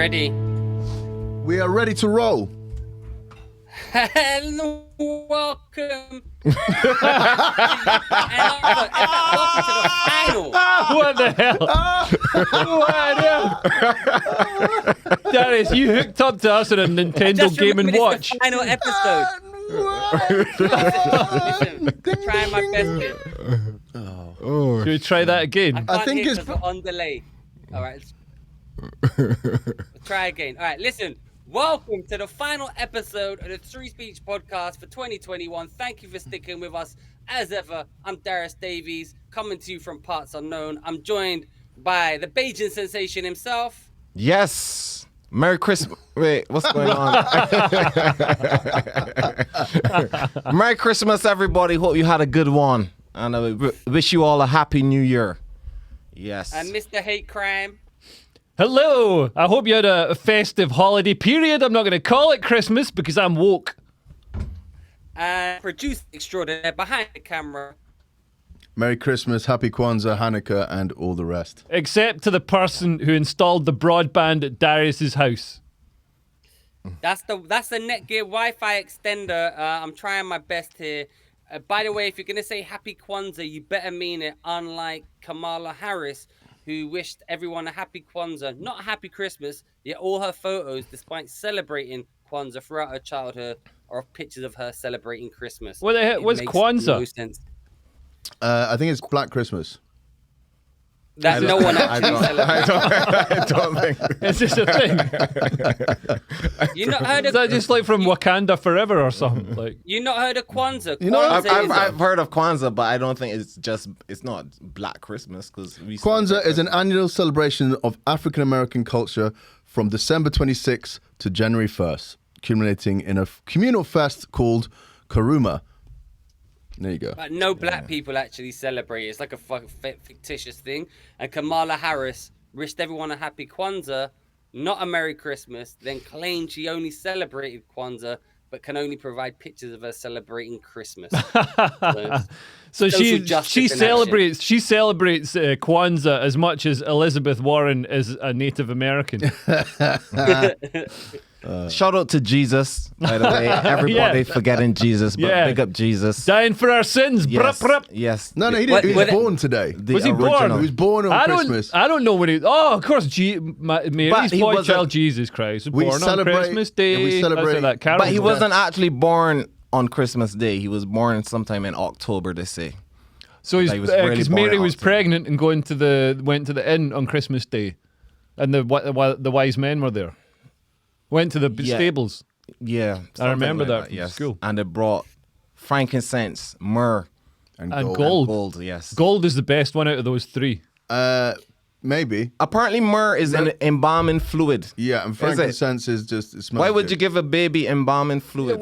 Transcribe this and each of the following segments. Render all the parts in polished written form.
ready? We are ready to roll. Hello, welcome. Welcome to the final. What the hell? What? Darius, you hooked up to us on a Nintendo Game & Watch. The final episode. Listen, trying my best here. Should we try that again? I think it's on delay. All right, let's try again. All right, listen. Welcome to the final episode of the Three Speech Podcast for 2021. Thank you for sticking with us. As ever, I'm Darius Davies, coming to you from parts unknown. I'm joined by the Beijing sensation himself. Yes. Merry Christmas. Wait, what's going on? Merry Christmas, everybody. Hope you had a good one. And I wish you all a happy new year. Yes. And Mr. Hate Crime. Hello. I hope you had a festive holiday period. I'm not going to call it Christmas because I'm woke. And producer extraordinaire behind the camera. Merry Christmas, Happy Kwanzaa, Hanukkah, and all the rest. Except to the person who installed the broadband at Darius's house. That's the Netgear Wi-Fi extender. I'm trying my best here. By the way, if you're going to say Happy Kwanzaa, you better mean it, unlike Kamala Harris, who wished everyone a happy Kwanzaa, not a happy Christmas, yet all her photos, despite celebrating Kwanzaa throughout her childhood, are of pictures of her celebrating Christmas. What the heck? What's Kwanzaa? No sense. I think it's Black Christmas. That no one actually celebrates. I don't think. Is this a thing? You not heard Is of that just like from Wakanda Forever or something? Like, you not heard of Kwanzaa? You know, I've heard of Kwanzaa, but I don't think it's not Black Christmas because Kwanzaa is an annual celebration of African American culture from December 26th to January 1st, culminating in a communal fest called Karuma. There you go. But no black people actually celebrate it. It's like a fucking fictitious thing. And Kamala Harris wished everyone a happy Kwanzaa, not a Merry Christmas, then claimed she only celebrated Kwanzaa, but can only provide pictures of her celebrating Christmas. so she celebrates action. Kwanzaa as much as Elizabeth Warren is a Native American. Shout out to Jesus, by the way. Everybody forgetting Jesus, but big up Jesus. Dying for our sins. Yes. Brup, brup. Yes. No, he didn't. He was born today. Was he born? He was born on Christmas. I don't know when he... Oh, of course, Mary's boy child, Jesus Christ, was born on Christmas Day. We celebrate. That Carol But he wasn't actually born on Christmas Day. He was born sometime in October, they say. So he's because Mary was pregnant and went to the inn on Christmas Day, and the wise men were there. Went to the stables. Yeah, I remember that from yes. school. And they brought frankincense, myrrh, and gold. Gold, yes. Gold is the best one out of those three. Maybe. Apparently, myrrh is an embalming fluid. Yeah, and frankincense is just... It smells Why would good. you give a baby embalming fluid?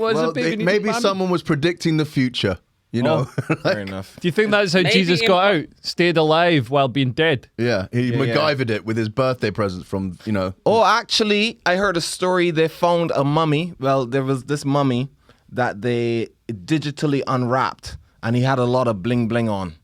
Maybe someone was predicting the future. You know, fair enough. Do you think that's how Jesus got out? Stayed alive while being dead? Yeah, he MacGyvered it with his birthday presents from, you know. Oh, actually, I heard a story. They found a mummy. Well, there was this mummy that they digitally unwrapped, and he had a lot of bling bling on.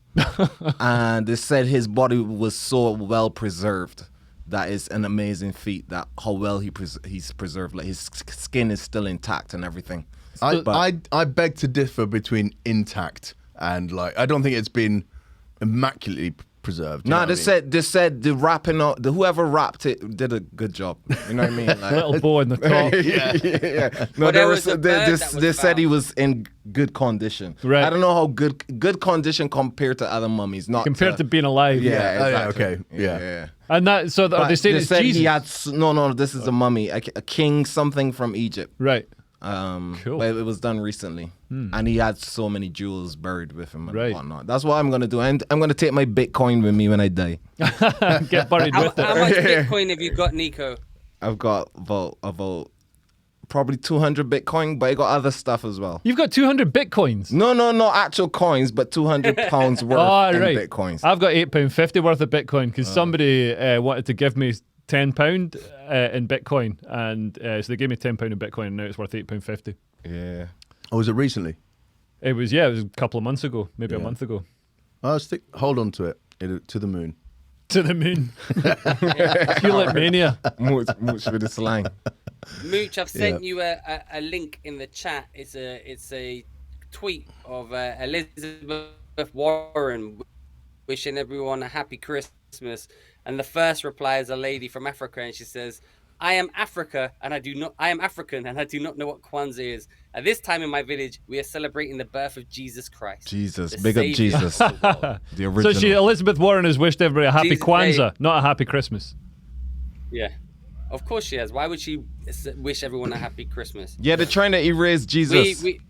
And they said his body was so well preserved. That is an amazing feat. That how well he's preserved. Like his skin is still intact and everything. I beg to differ between intact and I don't think it's been immaculately preserved. No, they said the wrapping up, whoever wrapped it did a good job. You know what I mean? Like, Little boy in the top. yeah. No, they said he was in good condition. Right. I don't know how good condition compared to other mummies. Not compared to being alive. Yeah. Exactly. Okay. Yeah. And that so are they saying they it's said Jesus? He had no. This is a mummy, a king something from Egypt. Right. Cool. But it was done recently, and he had so many jewels buried with him and right. whatnot. That's what I'm gonna do, and I'm gonna take my Bitcoin with me when I die. Get buried with it. How much Bitcoin have you got, Nico? I've got about probably 200 Bitcoin, but I got other stuff as well. You've got 200 Bitcoins? No, not actual coins, but 200 pounds worth in Bitcoins. I've got £8.50 worth of Bitcoin because somebody wanted to give me £10 in Bitcoin, and so they gave me £10 in Bitcoin, and now it's worth £8.50. Yeah. Oh, was it recently? It was a couple of months ago, maybe a month ago. Hold on to it to the moon. to the moon. Tulip mania. Mooch with the slang. Mooch, I've sent you a link in the chat. It's a tweet of Elizabeth Warren wishing everyone a happy Christmas, and the first reply is a lady from Africa, and she says, I am African and I do not know what Kwanzaa is. At this time in my village, we are celebrating the birth of Jesus Christ. Jesus, the big up Savior Jesus. of the world. The original. So Elizabeth Warren has wished everybody a happy Jesus, Kwanzaa, not a happy Christmas. Yeah, of course she has. Why would she wish everyone a happy Christmas? Yeah, they're trying to erase Jesus. We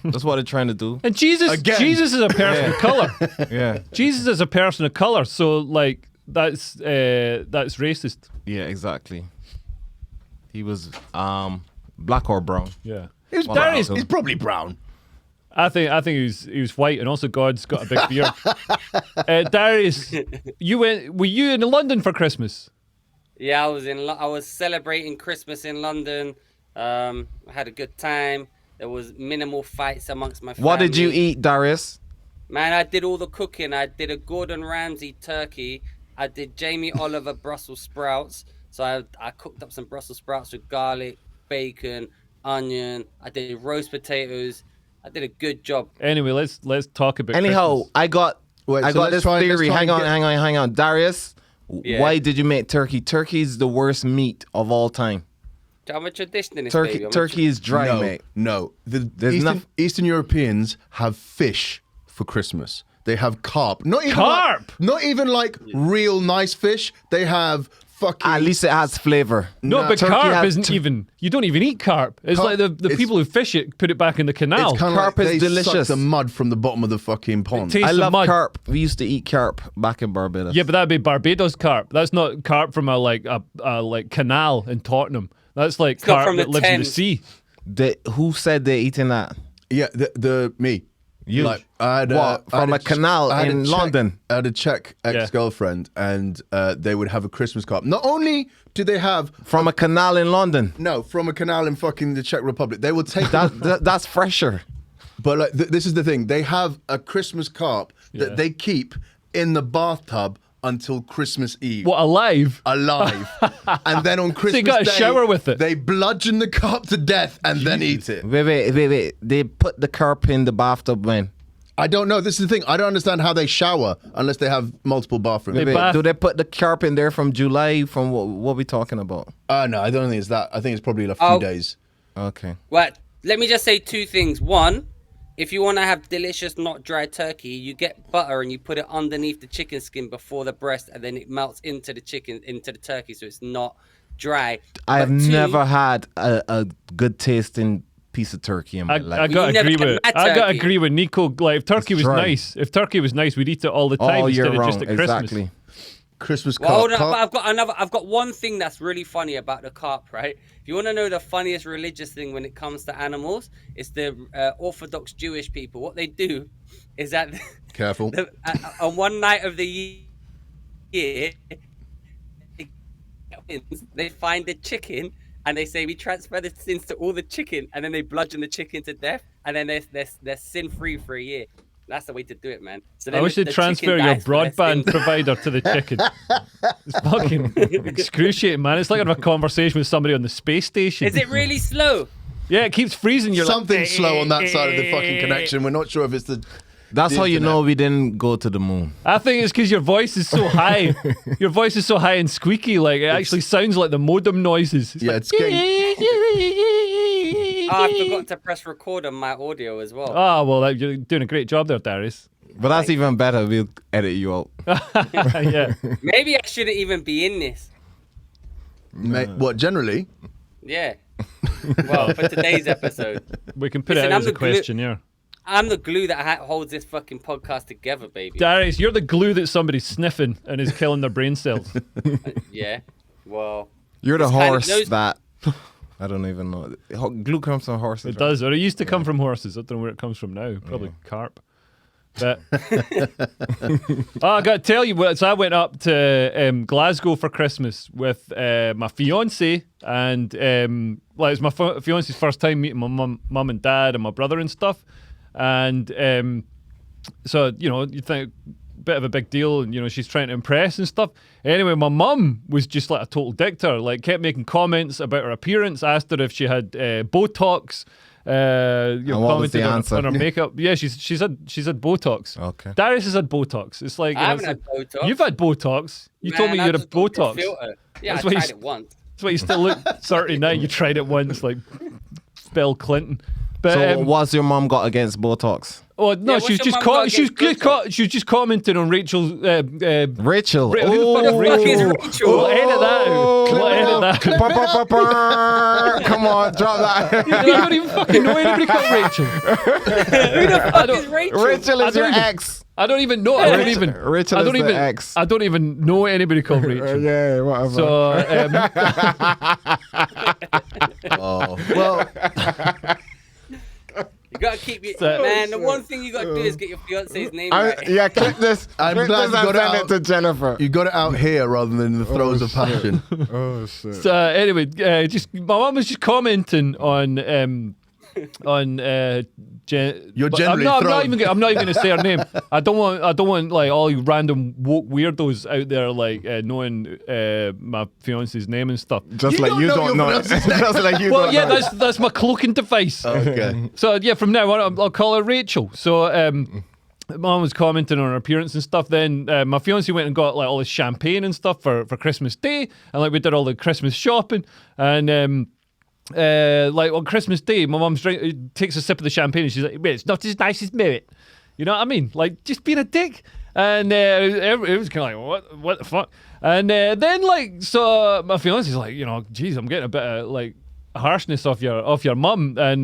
That's what they're trying to do. And Jesus is a person of color. Yeah. Jesus is a person of color, so like that's racist. Yeah, exactly. He was black or brown. Yeah. He was Darius, he's probably brown. I think he was white, and also God's got a big beard. Darius, were you in London for Christmas? Yeah, I was celebrating Christmas in London. I had a good time. There was minimal fights amongst my family. What did you eat, Darius? Man, I did all the cooking. I did a Gordon Ramsay turkey. I did Jamie Oliver Brussels sprouts. So I cooked up some Brussels sprouts with garlic, bacon, onion. I did roast potatoes. I did a good job. Anyway, let's talk about Anyhow, Christmas. I got this theory. Hang on. Darius, Yeah. why did you make turkey? Turkey's the worst meat of all time. I'm a traditionalist, Turkey, baby. turkey is dry, mate. No. There's Eastern Europeans have fish for Christmas. They have carp. Not even Carp? not even like real nice fish. They have fucking. At least it has flavor. No, but Turkey carp has isn't even. You don't even eat carp. It's Carp- like the people who fish it put it back in the canal. It's kind of Carp like is they delicious. suck the mud from the bottom of the fucking pond. tastes I of love mud. carp. We used to eat carp back in Barbados. Yeah, but that'd be Barbados carp. That's not carp from a canal in Tottenham. That's like not carp from the that lives in the Thames. sea. Who said they're eating that? Yeah, me. You? Like, I had, What, I had from a canal I had in Czech- London? I had a Czech ex-girlfriend, and they would have a Christmas carp. Not only do they have From a canal in London. from a canal in fucking the Czech Republic, they will take That's fresher. But like, this is the thing: they have a Christmas carp that they keep in the bathtub until Christmas Eve. What, alive? Alive, and then on Christmas you got to Day, shower with it. They bludgeon the carp to death and then eat it. Wait. They put the carp in the bathtub when? I don't know. This is the thing. I don't understand how they shower unless they have multiple bathrooms. bath- Do they put the carp in there from July? From what are we talking about? No, I don't think it's that. I think it's probably a few days. Okay. Well, let me just say two things. One, if you want to have delicious, not dry turkey, you get butter and you put it underneath the chicken skin before the breast, and then it melts into the turkey, so it's not dry. I have But two, never had a good tasting piece of turkey in my I life. gotta never agree had with. mad I gotta turkey. agree with Nico. Like, if turkey was nice, we'd eat it all the time All year instead of round, just at Christmas. exactly. Christmas Well, carp. hold on, but I've got one thing that's really funny about the carp, right? If you want to know the funniest religious thing when it comes to animals, it's the Orthodox Jewish people. What they do is that Careful. on one night of the year, they find the chicken and they say we transfer the sins to all the chicken, and then they bludgeon the chicken to death, and then they're sin free for a year. That's the way to do it, man. So I wish they'd transfer your broadband provider to the chicken. It's fucking excruciating, man. It's like having a conversation with somebody on the space station. Is it really slow? Yeah, it keeps freezing. You're Something's slow on that side of the fucking connection. We're not sure if it's the. That's the how you internet. know we didn't go to the moon. I think it's because your voice is so high. Your voice is so high and squeaky. Like, it actually sounds like the modem noises. It's Yeah, like, it's getting. Oh, I forgot to press record on my audio as well. Oh, well, you're doing a great job there, Darius. But that's even better. We'll edit you out. Yeah. Maybe I shouldn't even be in this. What, generally? Yeah. Well, for today's episode, We can put Listen, it out I'm as a the glue- questionnaire. I'm the glue that holds this fucking podcast together, baby. Darius, you're the glue that somebody's sniffing and is killing their brain cells. Yeah. Well, You're the It's kind of horse those- that. I don't even know. Glue comes from horses. It right? does, or it used to come from horses. I don't know where it comes from now. Probably carp. But I got to tell you, so I went up to Glasgow for Christmas with my fiance, and it was my fiance's first time meeting my mum and dad and my brother and stuff. And so you think bit of a big deal, and she's trying to impress and stuff. Anyway, my mum was just like a total dick to her, like kept making comments about her appearance, asked her if she had Botox. And what was the answer? On her makeup. Yeah, she's had Botox. Okay. Darius has had Botox. It's like I haven't had Botox. You've had Botox. You told me you had a Botox. Yeah, That's I why tried it once. That's why you still look 39. You tried it once, like Bill Clinton. But, So what's your mom got against Botox? Oh no, Yeah, she was what's your just mum got against she was just commenting on Rachel's. Rachel. Who the fuck is Rachel? We'll edit that out. We'll edit that out. Come on, drop that. I don't even fucking know anybody called Rachel. Who the fuck is Rachel? Rachel is your ex. I don't even know. I don't even. Rachel I don't is the even. ex. I don't even know anybody called Rachel. Yeah, whatever. So Oh, well, You gotta keep your So- man. The one thing you gotta do is get your fiance's name right. Yeah, click this. I'm click glad this you and got it send it out. to Jennifer. you got it out here rather than in the throes of passion. Oh shit. So anyway, just my mum was just commenting on You're but generally I'm not thrown. even going to say her name. I don't want like all you random woke weirdos out there like knowing my fiance's name and stuff. Just You like don't you know don't your know it. fiance's name. Just like you Well, don't yeah, know. that's my cloaking device. Okay. So yeah, from now on, I'll call her Rachel. So Mom was commenting on her appearance and stuff. Then my fiance went and got like all this champagne and stuff for Christmas Day, and like we did all the Christmas shopping. And like on Christmas Day, my mum takes a sip of the champagne and she's like, "Wait, it's not as nice as Merit." You know what I mean? Like just being a dick. And it was kind of like, what the fuck? And then like, so my fiance's like, geez, I'm getting a bit of like harshness off your mum. And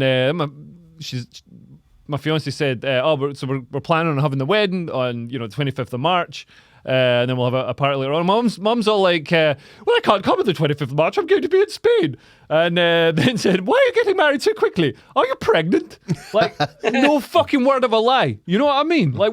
my fiance said, we're planning on having the wedding on 25th of March. And then we'll have a party later on. Mum's all like, well, I can't come on the 25th of March. I'm going to be in Spain. And then said, why are you getting married so quickly? Are you pregnant? Like, no fucking word of a lie. You know what I mean? Like,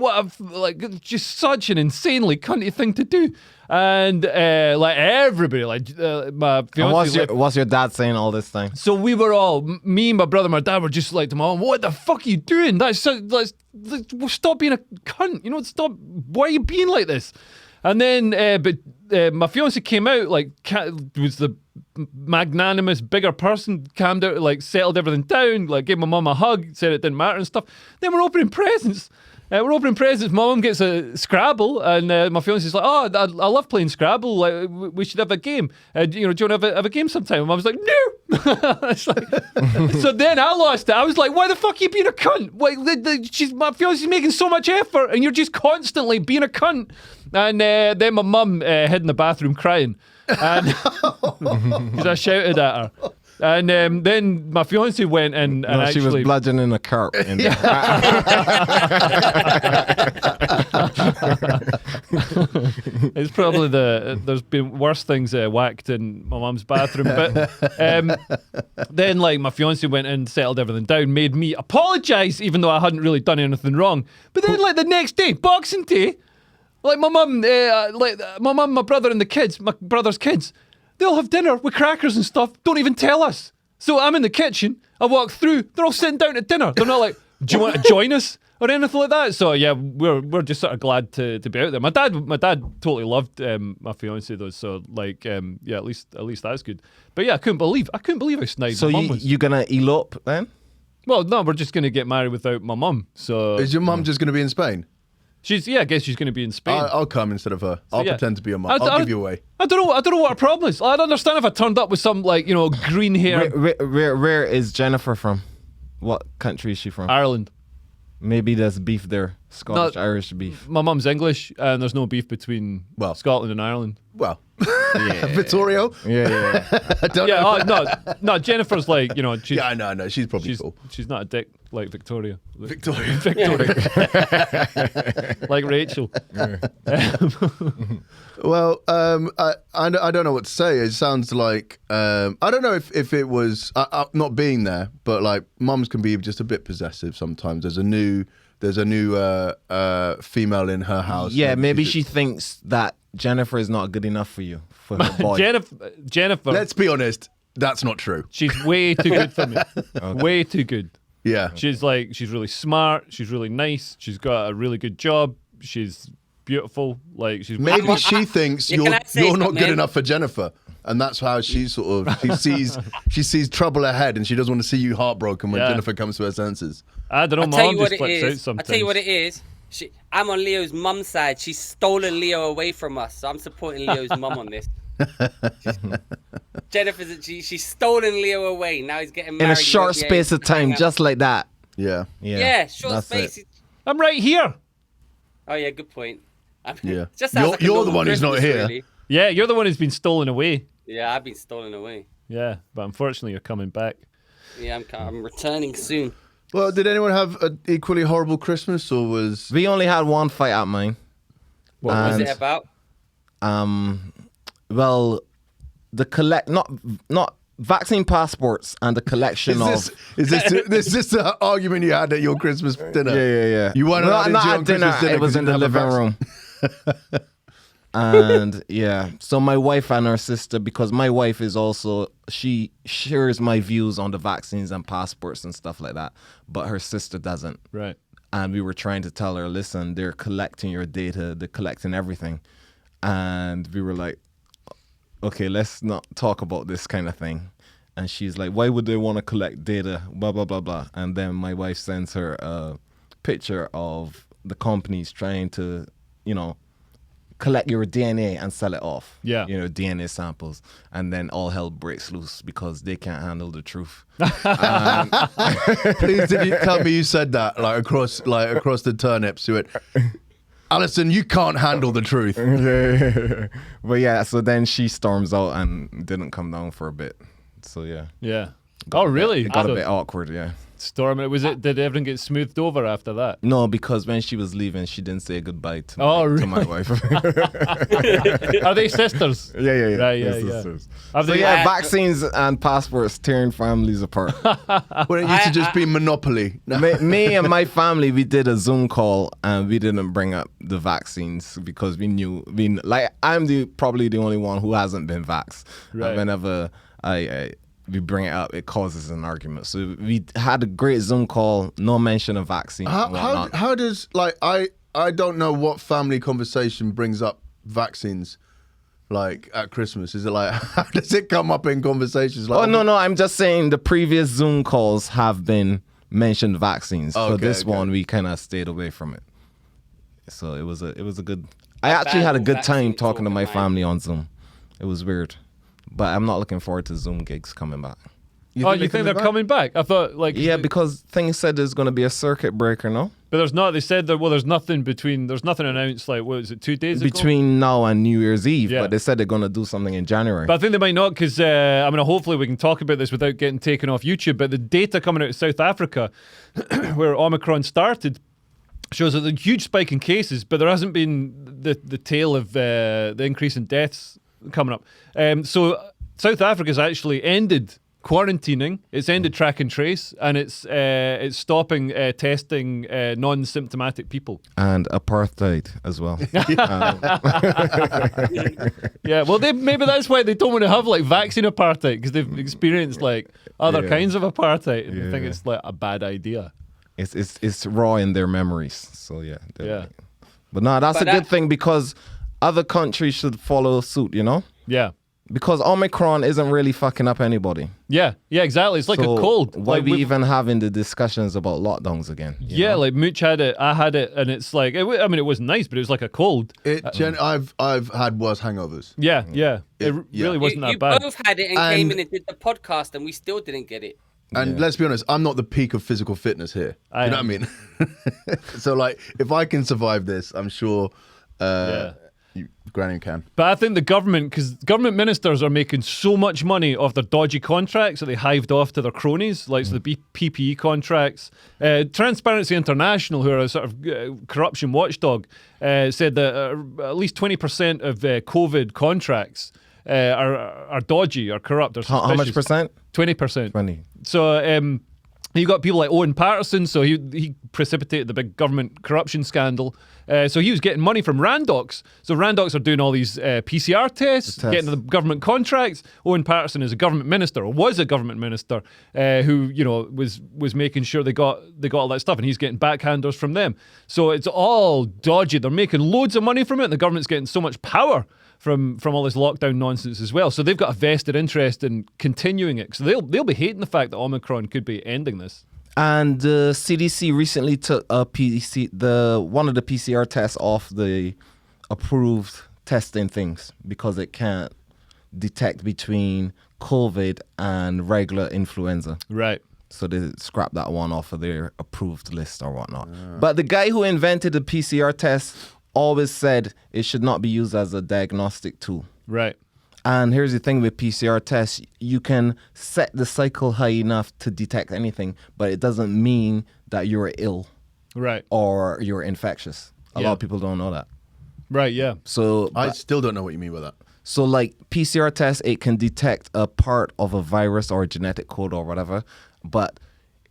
just such an insanely cunty thing to do. And like everybody, like my fiance. And what's your dad saying all this time? So we were all, me, my brother, my dad were just like to my mom, what the fuck are you doing? Let's stop being a cunt. Stop. Why are you being like this? And then, but my fiance came out, like, was the magnanimous, bigger person, calmed out, like, settled everything down, like, gave my mum a hug, said it didn't matter and stuff. Then we're opening presents. My mum gets a Scrabble, and my fiance's like, "Oh, I love playing Scrabble. Like, we should have a game. Do you want to have a game sometime?" And Mum's like, "No." It's like, so then I lost it. I was like, "Why the fuck are you being a cunt? Why, my fiance's making so much effort, and you're just constantly being a cunt." And then my mum hid in the bathroom crying, and because I shouted at her. And then my fiance went in and She was bludgeoning a carp. It's probably there's been worse things whacked in my mum's bathroom. But then like my fiance went in, settled everything down, made me apologise even though I hadn't really done anything wrong. But then like the next day, Boxing Day, like my mum, my brother and the kids, my brother's kids, they'll have dinner with crackers and stuff. Don't even tell us. So I'm in the kitchen. I walk through. They're all sitting down at dinner. They're not like, "Do you want to join us?" or anything like that. So yeah, we're just sort of glad to be out there. My dad totally loved my fiance though. So like yeah, at least that's good. But yeah, I couldn't believe how snide So my mum was. you gonna elope then? Well, no, we're just gonna get married without my mum. So Is your mum just going to be in Spain? I guess she's gonna be in Spain. I'll come instead of her. I'll yeah. pretend to be your mum. I'll give you away. I don't know what her problem is. I'd understand if I turned up with some like green hair. Where is Jennifer from? What country is she from? Ireland. Maybe there's beef there. Scottish, Irish beef. My mum's English, and there's no beef between Well. Scotland and Ireland. Well, Vittorio. Yeah. I don't know. No, Jennifer's like she's, Yeah, I know. She's probably cool. she's not a dick like Victoria. Victoria. Like Rachel. Well, I don't know what to say. It sounds like I don't know if it was not being there, but like mums can be just a bit possessive sometimes. There's a new female in her house. Yeah, maybe she thinks that Jennifer is not good enough for you, for her boy. Jennifer. Let's be honest, that's not true. She's way too good for me. Way too good. Yeah. She's really smart. She's really nice. She's got a really good job. She's beautiful. Like she's Maybe she thinks Yeah, can I say you're not good something? enough for Jennifer, and that's how she sort of she sees trouble ahead, and she doesn't want to see you heartbroken when Yeah. Jennifer comes to her senses. I don't know. I'll My tell mom you what just it flips out is. I'll sometimes. tell you what it is. I'm on Leo's mum's side. She's stolen Leo away from us, so I'm supporting Leo's mum on this. She's stolen Leo away. Now he's getting married. In a He short won't be able space to of time, hang out. just like that. Yeah. Yeah, short that's space. it. I'm right here. Oh yeah, good point. Yeah. Just sounds like a You're the normal one who's not Christmas, here. really. Yeah, you're the one who's been stolen away. Yeah, I've been stolen away. Yeah, but unfortunately you're coming back. Yeah, I'm returning soon. Well, did anyone have an equally horrible Christmas, or was We only had one fight at mine. What was And, it about? Well, not vaccine passports and the collection is of. this the argument you had at your Christmas dinner? Yeah. You weren't allowed not into at your dinner. Christmas dinner It was 'cause in you the didn't have a living vaccine. room. And yeah, so my wife and her sister, because my wife is also, she shares my views on the vaccines and passports and stuff like that, but her sister doesn't. Right. And we were trying to tell her, listen, they're collecting your data, they're collecting everything. And we were like, okay, let's not talk about this kind of thing. And she's like, why would they want to collect data? Blah, blah, blah, blah. And then my wife sends her a picture of the companies trying to, collect your DNA and sell it off. Yeah. DNA samples. And then all hell breaks loose because they can't handle the truth. Please, did you tell me you said that across the turnips? You went, Alison, you can't handle the truth. But yeah, so then she storms out and didn't come down for a bit. So yeah. Yeah. Oh, really? It got So a bit awkward, yeah. storming. Did everything get smoothed over after that? No, because when she was leaving, she didn't say goodbye to my wife. Are they sisters? Yeah. Right, yeah, Yes, yeah. sisters. Have So they- yeah, vaccines and passports tearing families apart. When it used to just be Monopoly. No. me and my family, we did a Zoom call and we didn't bring up the vaccines because we knew, I'm probably the only one who hasn't been vaxxed. Right. And whenever we bring it up, it causes an argument. So we had a great Zoom call, no mention of vaccine and whatnot. How does I don't know what family conversation brings up vaccines at Christmas? Is it how does it come up in conversations? No, I'm just saying the previous Zoom calls have been mentioned vaccines. So Okay, this okay. one we kind of stayed away from it. So it was a good. I actually had a good time vaccine talking to talk my of mine. family on Zoom. It was weird, but I'm not looking forward to Zoom gigs coming back. You think they're coming back? I thought Yeah, because things said there's going to be a circuit breaker, no? but there's not. They said there's nothing there's nothing announced. What was it? 2 days ago. Between now and New Year's Eve, Yeah. but they said they're going to do something in January. But I think they might not because, hopefully we can talk about this without getting taken off YouTube. But the data coming out of South Africa, where Omicron started, shows that there's a huge spike in cases, but there hasn't been the tail of the increase in deaths coming up. So South Africa's actually ended quarantining, it's ended track and trace, and it's stopping testing non-symptomatic people. And apartheid as well. Yeah, well, maybe that's why they don't want to have vaccine apartheid, because they've experienced other Yeah. kinds of apartheid, and they think Yeah. it's a bad idea. It's raw in their memories. So yeah. Yeah. But no, that's But a good thing because other countries should follow suit, Yeah. Because Omicron isn't really fucking up anybody. Yeah, exactly. It's like So a cold. Why we we've- even having the discussions about lockdowns again? you Yeah, know? Mooch had it, I had it, and it's it wasn't nice, but it was like a cold. I've had worse hangovers. Yeah. It Yeah. really wasn't you that bad. both had it and came in and did the podcast, and we still didn't get it. And let's be honest, I'm not the peak of physical fitness here. I You know am. what I mean? So if I can survive this, I'm sure Granny can. But I think because government ministers are making so much money off their dodgy contracts that they hived off to their cronies, so the PPE contracts. Transparency International, who are a sort of corruption watchdog, said that at least 20% of COVID contracts are dodgy, are corrupt, or How much suspicious. percent? 20%. 20. So You got people like Owen Patterson, so he precipitated the big government corruption scandal. So he was getting money from Randox. So Randox are doing all these PCR tests, getting the government contracts. Owen Patterson is a government minister, or was a government minister, who was making sure they got all that stuff, and he's getting backhanders from them. So it's all dodgy. They're making loads of money from it, and the government's getting so much power from all this lockdown nonsense as well. So they've got a vested interest in continuing it. So they'll be hating the fact that Omicron could be ending this. And the CDC recently took one of the PCR tests off the approved testing things because it can't detect between COVID and regular influenza. Right. So they scrapped that one off of their approved list or whatnot. Yeah. But the guy who invented the PCR test always said it should not be used as a diagnostic tool. Right. And here's the thing with PCR tests, you can set the cycle high enough to detect anything, but it doesn't mean that you're ill. Right. Or you're infectious. A lot of people don't know that. Right, yeah. So I still don't know what you mean by that. So like PCR test, it can detect a part of a virus or a genetic code or whatever, but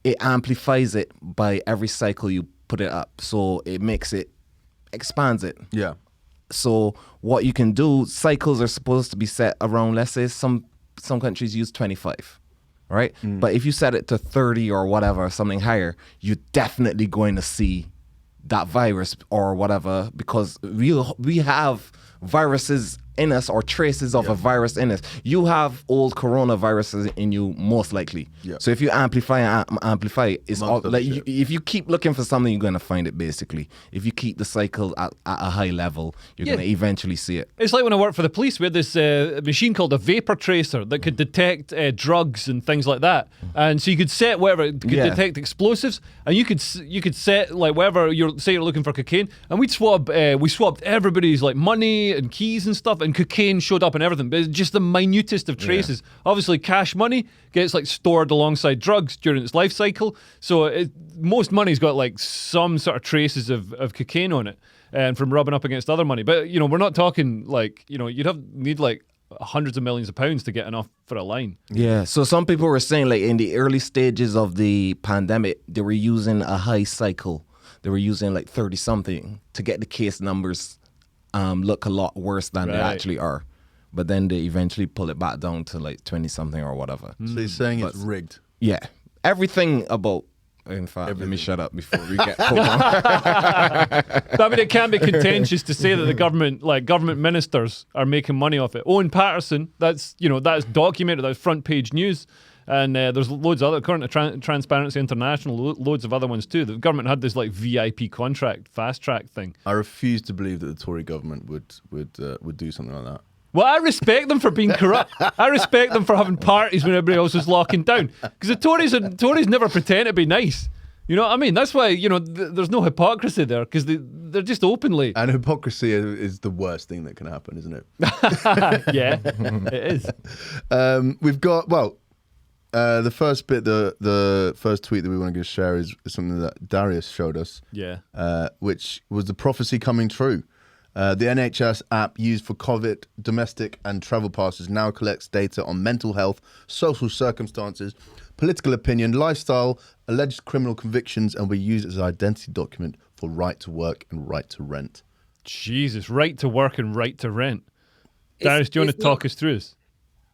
it amplifies it by every cycle you put it up. So it expands it. Yeah. So what you can do, cycles are supposed to be set around, let's say some countries use 25, right? But if you set it to 30 or whatever, something higher, you're definitely going to see that virus or whatever, because we have viruses in us or traces of a virus in us. You have old coronaviruses in you, most likely. Yeah. So if you amplify, it's all, like if you keep looking for something, you're going to find it. Basically, if you keep the cycle at a high level, you're going to eventually see it. It's like when I worked for the police, we had this machine called a vapor tracer that could detect drugs and things like that. And so you could set whatever, it could detect explosives, and you could set like whatever you're looking for cocaine, and we swapped everybody's like money and keys and stuff. And cocaine showed up and everything, but it's just the minutest of traces. Obviously, cash money gets like stored alongside drugs during its life cycle. So most money's got like some sort of traces of cocaine on it, and from rubbing up against other money. But we're not talking like you'd need like hundreds of millions of pounds to get enough for a line. Yeah. So some people were saying like in the early stages of the pandemic, they were using a high cycle. They were using like 30 something to get the case numbers look a lot worse than they actually are. But then they eventually pull it back down to like 20 something or whatever. So you're saying it's rigged? Yeah. Everything about, in fact, let me shut up before we get pulled on. I mean, it can be contentious to say that the government ministers are making money off it. Owen Patterson, that's documented, that's front page news. And there's loads of other, according to Transparency International, loads of other ones too. The government had this like VIP contract, fast track thing. I refuse to believe that the Tory government would do something like that. Well, I respect them for being corrupt. I respect them for having parties when everybody else was locking down. Because the Tories never pretend to be nice. You know what I mean? That's why, there's no hypocrisy there, because they're just openly. And hypocrisy is the worst thing that can happen, isn't it? Yeah, it is. We've got, the first bit, the first tweet that we want to share is something that Darius showed us. Yeah. Which was the prophecy coming true. The NHS app used for COVID, domestic and travel passes now collects data on mental health, social circumstances, political opinion, lifestyle, alleged criminal convictions, and we use it as an identity document for right to work and right to rent. Jesus, right to work and right to rent. Darius, do you want to talk us through this?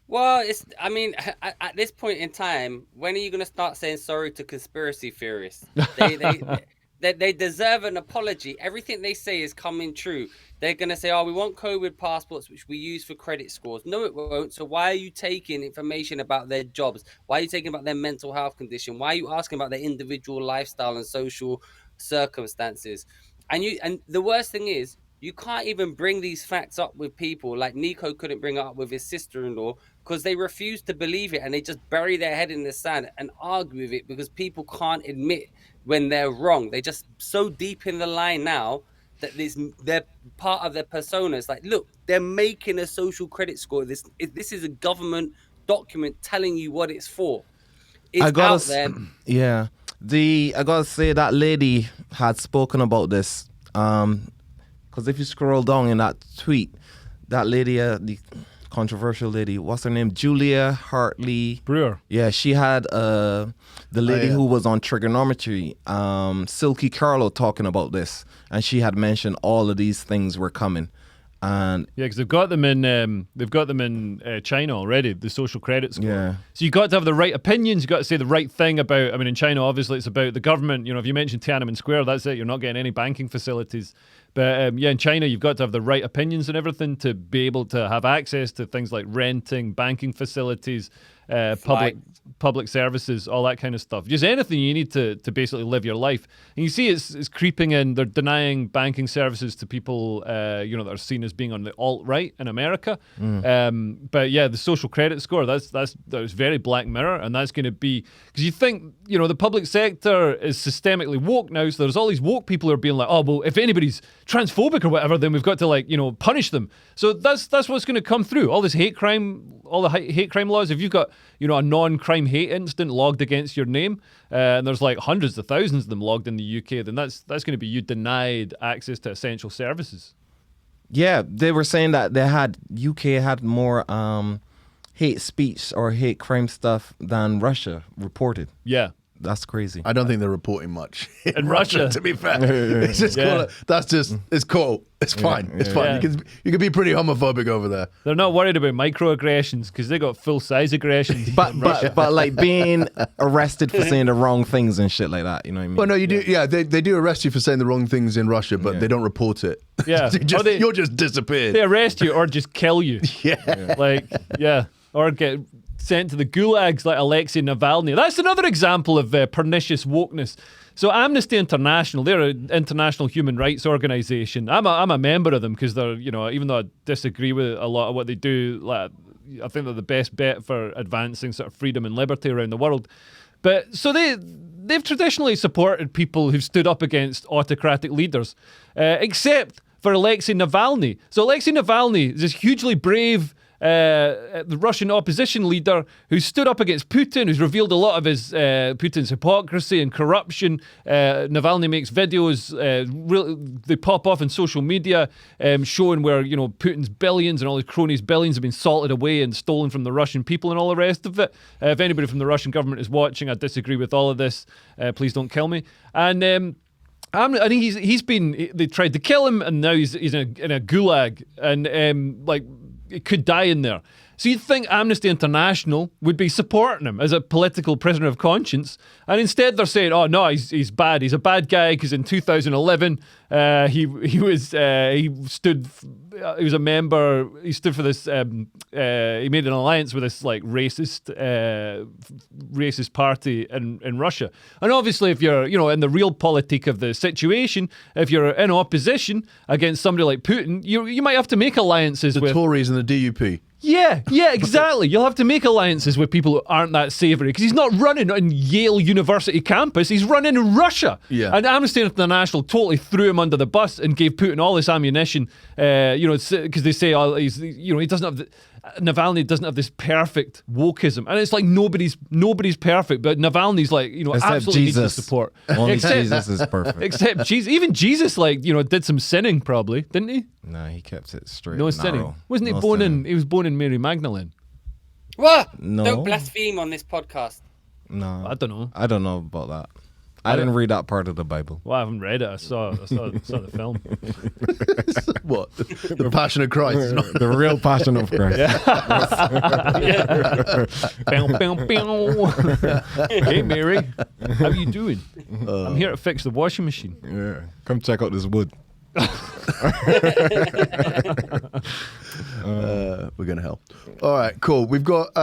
Well, at this point in time, when are you going to start saying sorry to conspiracy theorists? They deserve an apology. Everything they say is coming true. They're going to say, we want COVID passports, which we use for credit scores. No, it won't. So why are you taking information about their jobs? Why are you taking about their mental health condition? Why are you asking about their individual lifestyle and social circumstances? And the worst thing is, you can't even bring these facts up with people. Like Nico couldn't bring it up with his sister-in-law because they refuse to believe it, and they just bury their head in the sand and argue with it because people can't admit when they're wrong. They're just so deep in the line now that they're part of their persona. It's like, look, they're making a social credit score. This is a government document telling you what it's for. It's out there. Yeah. I gotta say that lady had spoken about this. Because if you scroll down in that tweet, that lady, the controversial lady. What's her name? Julia Hartley Brewer. Yeah, she had the lady who was on Trigonometry, Silky Carlo, talking about this, and she had mentioned all of these things were coming. And yeah, because they've got them in China already, the social credit score. Yeah. So you got to have the right opinions. You got to say the right thing about. I mean, in China, obviously, it's about the government. You know, if you mention Tiananmen Square, that's it. You're not getting any banking facilities. But yeah, in China, you've got to have the right opinions and everything to be able to have access to things like renting, banking facilities, public services, all that kind of stuff. Just anything you need to basically live your life. And you see it's creeping in. They're denying banking services to people, that are seen as being on the alt-right in America. But yeah, the social credit score, that's very Black Mirror, and that's going to be, because you think, the public sector is systemically woke now, so there's all these woke people who are being like, oh, well, if anybody's transphobic or whatever, then we've got to punish them. So that's what's going to come through. All this hate crime, all the hate crime laws. If you've got a non-crime hate incident logged against your name, and there's like hundreds of thousands of them logged in the UK, then that's going to be you denied access to essential services. yeah, they were saying that UK had more hate speech or hate crime stuff than Russia reported. Yeah. That's crazy. I don't think they're reporting much In Russia. to be fair. It's just it's cool. It's fine. It's fine. You can be pretty homophobic over there. They're not worried about microaggressions because they got full-size aggressions. But like being arrested for saying the wrong things and shit like that, you know what I mean? Well, no, you do. Yeah, they do arrest you for saying the wrong things in Russia, but they don't report it. Yeah. You're just disappeared. They arrest you or just kill you. Yeah. Or get sent to the gulags like Alexei Navalny. That's another example of pernicious wokeness. So Amnesty International, they're an international human rights organization. I'm a member of them because they're, even though I disagree with a lot of what they do, like, I think they're the best bet for advancing sort of freedom and liberty around the world. But so they've traditionally supported people who've stood up against autocratic leaders, except for Alexei Navalny. So Alexei Navalny is this hugely brave the Russian opposition leader who stood up against Putin, who's revealed a lot of his Putin's hypocrisy and corruption. Navalny makes videos, they pop off on social media, showing where Putin's billions and all his cronies' billions have been salted away and stolen from the Russian people and all the rest of it. If anybody from the Russian government is watching, I disagree with all of this. Please don't kill me. And I think they tried to kill him, and now he's in a gulag, and it could die in there. So you'd think Amnesty International would be supporting him as a political prisoner of conscience, and instead they're saying, "Oh no, he's bad. He's a bad guy because in 2011 he was a member. He stood for this. He made an alliance with this racist party in Russia. And obviously, if you're in the real politic of the situation, if you're in opposition against somebody like Putin, you might have to make alliances with the Tories and the DUP. Yeah, exactly. You'll have to make alliances with people who aren't that savoury because he's not running on Yale University campus. He's running in Russia. Yeah. And Amnesty International totally threw him under the bus and gave Putin all this ammunition. Because they say, he doesn't have Navalny doesn't have this perfect wokeism, and it's like nobody's perfect, but Navalny's except absolutely Jesus. needs the support. Only Jesus is perfect. Except Jesus, even Jesus, did some sinning probably, didn't he? No, he kept it straight. No and sinning. narrow. Wasn't he No born sinning. He was born in Mary Magdalene. What? No. Don't blaspheme on this podcast. No, I don't know. I don't know about that. I didn't read that part of the Bible. Well, I haven't read it. I saw the film. What? The Passion of Christ. The real passion of Christ. Hey, Mary. How you doing? I'm here to fix the washing machine. Yeah. Come check out this wood. We're gonna help. All right, cool. We've got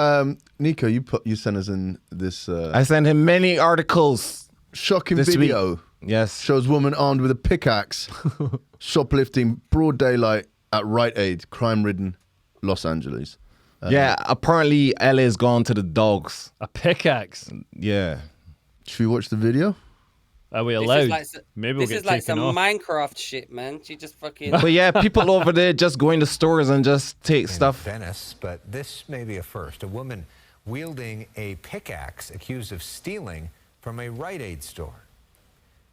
Nico. You sent us in this I sent him many articles. shocking this video. week. Yes. Shows woman armed with a pickaxe, shoplifting broad daylight at Rite Aid, crime-ridden Los Angeles. Yeah, apparently LA's gone to the dogs. A pickaxe. Yeah. Should we watch the video? Are we This allowed? is like, Maybe we'll this get is like taken some off. Minecraft shit, man. She just fucking. But yeah, people over there just go into stores and just take stuff. Venice, but this may be a first. A woman wielding a pickaxe accused of stealing from a Rite Aid store.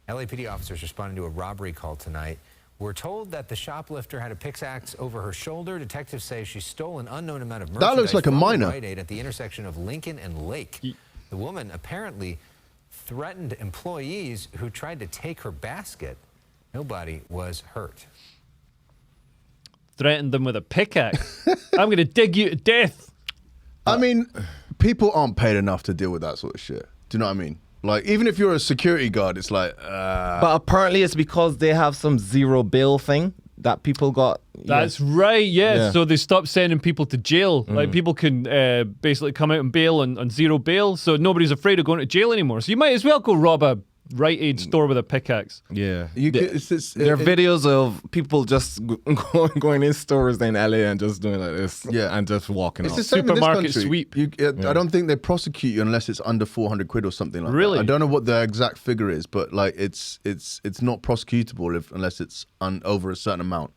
LAPD officers responding to a robbery call tonight We're told that the shoplifter had a pickaxe over her shoulder. Detectives say she stole an unknown amount of merchandise That looks like a from the miner. Rite Aid at the intersection of Lincoln and Lake. The woman apparently threatened employees who tried to take her basket. Nobody was hurt. Threatened them with a pickaxe. I'm going to dig you to death. I mean, people aren't paid enough to deal with that sort of shit. Do you know what I mean? Like, even if you're a security guard, it's like, But apparently it's because they have some zero bail thing that people got. That's right, yeah. Yeah. So they stopped sending people to jail. Like, people can basically come out and bail on zero bail, so nobody's afraid of going to jail anymore. So you might as well go rob a Rite Aid store with a pickaxe. Yeah. there There are videos of people just going in stores in LA and just doing like this. Yeah. And just walking It's out. the same in this Supermarket country. sweep. I don't think they prosecute you unless it's under 400 quid or something like Really? that. I don't know what the exact figure is, but like it's not prosecutable unless it's over a certain amount.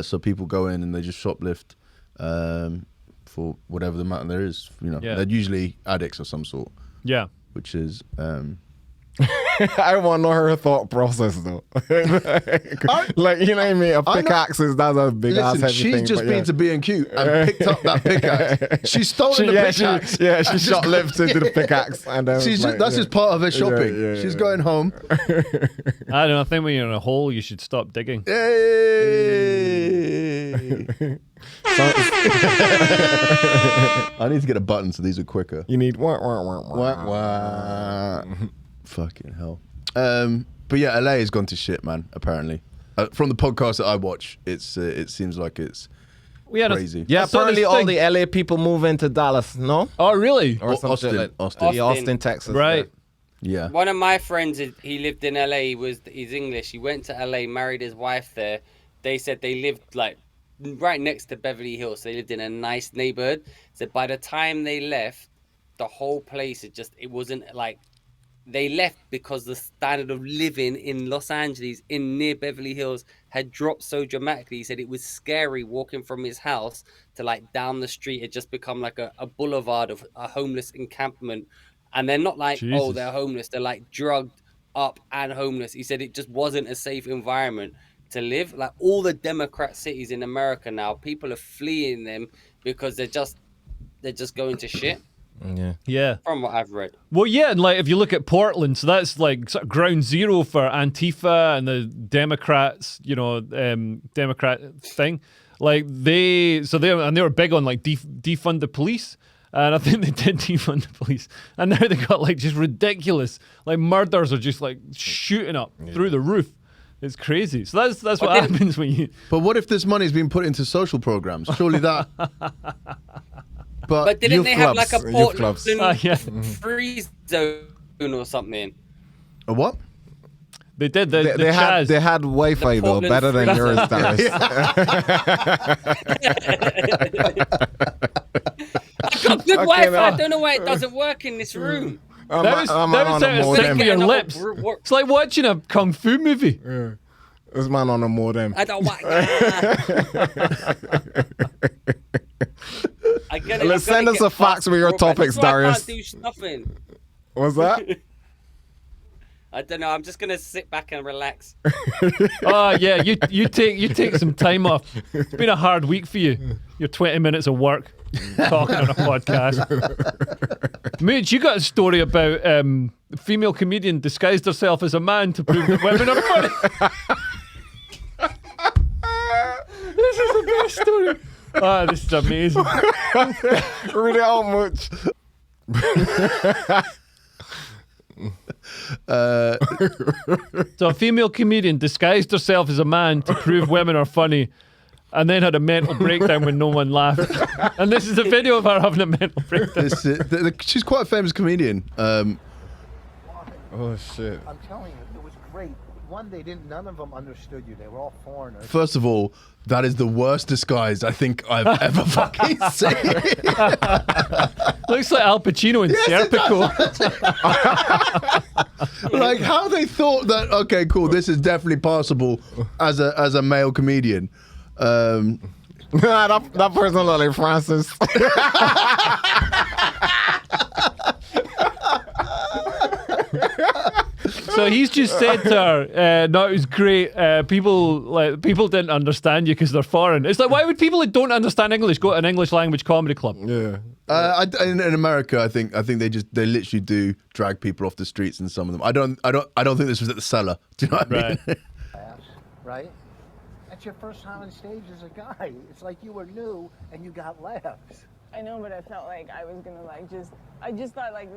So people go in and they just shoplift for whatever the amount there is. You know, Yeah. they're usually addicts of some sort, Yeah. which is. I want to know her thought process though. Like, you know what I mean? A pickaxe is that's a big ass Listen, heavy she's thing. just but been yeah. to B&Q and picked up that pickaxe. She's stolen the pickaxe. She shoplifted the pickaxe. And then She's just, that's just part of her shopping. She's going home. I don't know. I think when you're in a hole, you should stop digging. Yay! I need to get a button so these are quicker. You need Wah, wah. Fucking hell. But yeah, LA has gone to shit, man. Apparently, from the podcast that I watch, it seems like it's We had crazy. Yeah, I saw apparently this all thing. the LA people move into Dallas, no? Oh, really? Or some Austin, shit like Austin. Yeah, Austin, Texas. Right. Yeah. One of my friends, he lived in LA. He's English. He went to LA, married his wife there. They said they lived like right next to Beverly Hills. They lived in a nice neighborhood. So by the time they left, the whole place it wasn't like they left because the standard of living in Los Angeles in near Beverly Hills had dropped so dramatically. He said it was scary walking from his house to like down the street. It just become like a boulevard of a homeless encampment. And they're not like, Jesus. oh, they're homeless. They're like drugged up and homeless. He said it just wasn't a safe environment to live. Like all the Democrat cities in America now, people are fleeing them because they're just going to shit. Yeah. Yeah. From what I've read. Well, yeah, and like if you look at Portland, so that's like sort of ground zero for Antifa and the Democrats, you know, Democrat thing. Like they were big on like defund the police. And I think they did defund the police. And now they got like just ridiculous, like murders are just like shooting up through the roof. It's crazy. So that's what happens when you. But what if this money's been put into social programs? Surely that. But didn't youth they have clubs, like a youth clubs. Portland Yeah. free zone or something? A what? They did. The They had Wi-Fi The though, Portland better than Free yours, Zone. Darius. I've got good Wi-Fi. I don't know why it doesn't work in this room. I'm That was on out a of sync modem. with your Another lips. It's like watching a kung fu movie. This man on a modem. I don't want. Let's send us a fax with your topics, Darius. I can't do stuffing. What's that? I don't know. I'm just gonna sit back and relax. Oh yeah, you take some time off. It's been a hard week for you. Your 20 minutes of work talking on a podcast. Mitch, you got a story about a female comedian disguised herself as a man to prove that women are funny. This is the best story. Oh, this is amazing. Read it out much. So a female comedian disguised herself as a man to prove women are funny, and then had a mental breakdown when no one laughed. And this is a video of her having a mental breakdown. She's quite a famous comedian. Oh shit. I'm telling you, it was great. One, none of them understood you. They were all foreigners. First of all, that is the worst disguise I think I've ever fucking seen. Looks like Al Pacino in Serpico. Like how they thought that. Okay, cool. This is definitely possible as a male comedian. that person look like Francis. So he's just said to her, "No, it was great. People didn't understand you because they're foreign." It's like, why would people who don't understand English go to an English language comedy club? Yeah. In America, I think they literally do drag people off the streets. And some of them, I don't think this was at the Cellar. Do you know what I mean? Right? That's your first time on stage as a guy. It's like you were new and you got laughs. I know, but I felt like I was gonna I just thought like.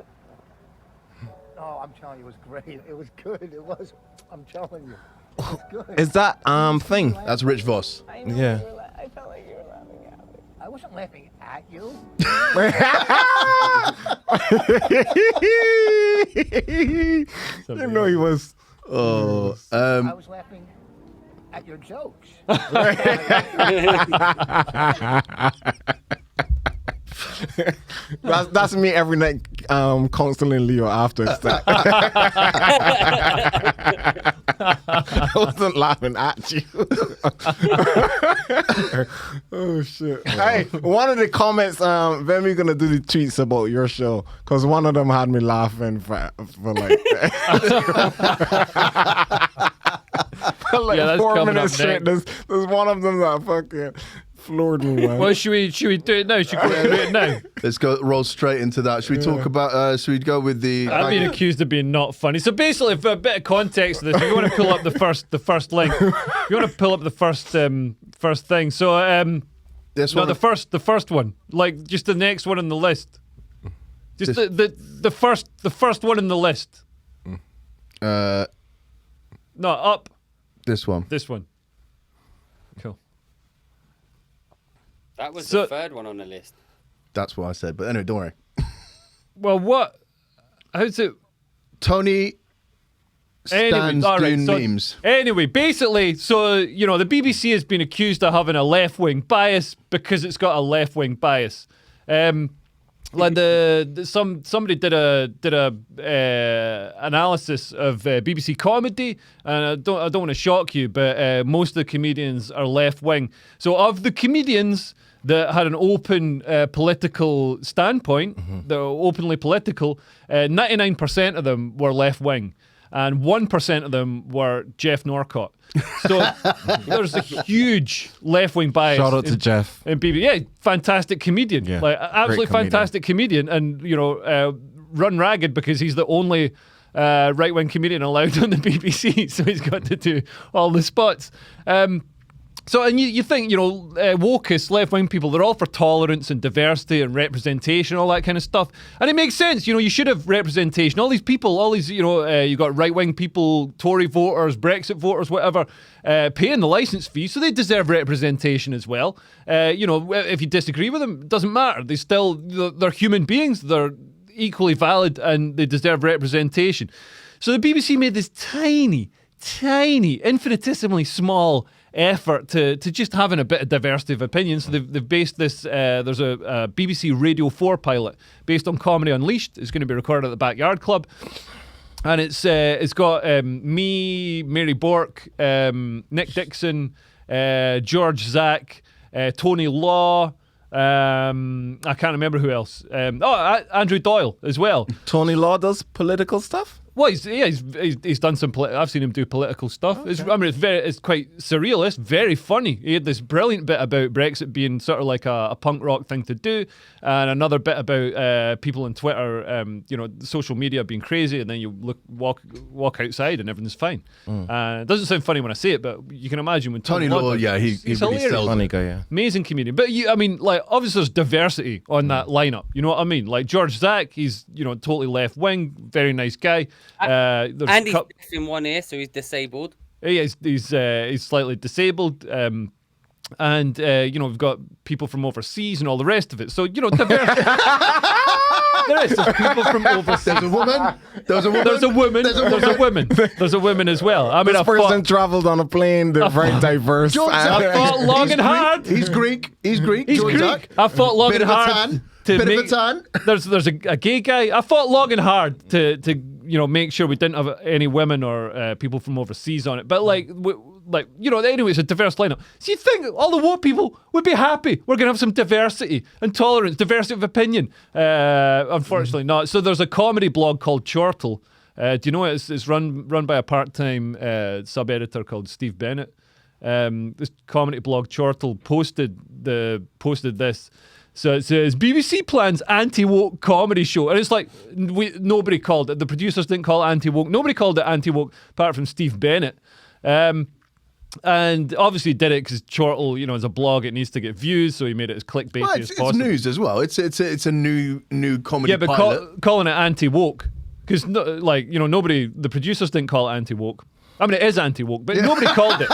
Oh, I'm telling you, it was great. It was good. It was. I'm telling you, it was good. Is that thing? That's Rich Voss. I know. Yeah. I felt like you were laughing at me. I wasn't laughing at you. You know he was. Oh, I was laughing at your jokes. That's me every night, constantly in Leo after that. I wasn't laughing at you. Oh shit! Hey, one of the comments, when we gonna do the tweets about your show? Because one of them had me laughing for like. For like Yeah, that's 4 coming minutes up straight. next. There's one of them that fucking floored me, man. Well, should we do it now? Should we go through it now? let's roll straight into that. Should we talk about? Should we go with the? I've been accused of being not funny. So basically, for a bit of context to this, if you want to pull up the first link, you want to pull up the first thing. So This no, one. the first one, like just the next one on the list. Just the first one in the list. No, up. This one. This one. Cool. That was So- the third one on the list. That's what I said. But anyway, don't worry. Well, what? How's it? Tony stands all right, doing so- memes. Anyway, basically, so, you know, the BBC has been accused of having a left-wing bias because it's got a left-wing bias. Like somebody did a analysis of BBC comedy, and I don't want to shock you, but most of the comedians are left-wing. So of the comedians that had an open political standpoint, that were openly political, 99% of them were left-wing. And 1% of them were Jeff Norcott. So there's a huge left-wing bias. Shout out to Jeff. In BBC. Yeah, fantastic comedian. Yeah, Like, absolutely great comedian. fantastic comedian. And, you know, run ragged because he's the only right-wing comedian allowed on the BBC. So he's got to do all the spots. So, and you think, you know, wokists, left-wing people, they're all for tolerance and diversity and representation, all that kind of stuff. And it makes sense, you know, you should have representation. All these people, all these, you know, you got right-wing people, Tory voters, Brexit voters, whatever, paying the licence fee, so they deserve representation as well. You know, if you disagree with them, it doesn't matter. They're human beings, they're equally valid, and they deserve representation. So the BBC made this tiny, infinitesimally small effort to just having a bit of diversity of opinion. So they've based this, there's a BBC Radio 4 pilot based on Comedy Unleashed. It's going to be recorded at the Backyard Club. And it's got me, Mary Bork, Nick Dixon, George Zack, Tony Law, I can't remember who else. Andrew Doyle as well. Tony Law does political stuff? Well, he's done some. I've seen him do political stuff. Okay. It's quite surrealist, very funny. He had this brilliant bit about Brexit being sort of like a punk rock thing to do, and another bit about people on Twitter, you know, social media being crazy, and then you walk outside and everything's fine. It doesn't sound funny when I say it, but you can imagine when Tony Law, yeah, he he's really hilarious. sells Funny it. guy, yeah. Amazing comedian. But I mean, like, obviously there's diversity on that lineup. You know what I mean? Like George Zack, he's, you know, totally left wing, very nice guy. And he's deaf in one ear, so he's disabled. Yeah, he's slightly disabled. And you know, we've got people from overseas and all the rest of it. So, you know, diversity. There's people from overseas. There's a woman. There's a woman as well. I mean, This person travelled on a plane. They're very diverse. George I Zack. fought long and hard. He's Greek. He's Greek. He's George Greek. Zack. I fought long Bit and of a hard tan. to Bit make. of a tan. There's a gay guy. I fought long and hard to you know, make sure we didn't have any women or people from overseas on it. But like you know, anyway, it's a diverse lineup. So you think all the woke people would be happy? We're gonna have some diversity and tolerance, diversity of opinion. Unfortunately, not. So there's a comedy blog called Chortle. Do you know it's run by a part-time sub-editor called Steve Bennett. This comedy blog Chortle posted this. So it says BBC plans anti-woke comedy show, and it's like nobody called it. The producers didn't call it anti-woke. Nobody called it anti-woke apart from Steve Bennett. And obviously did it because Chortle, you know, as a blog, it needs to get views, so he made it as clickbaity as possible. It's news as well. It's a new comedy. Yeah, but calling it anti-woke because nobody, the producers didn't call it anti-woke. I mean, it is anti-woke, but nobody called it.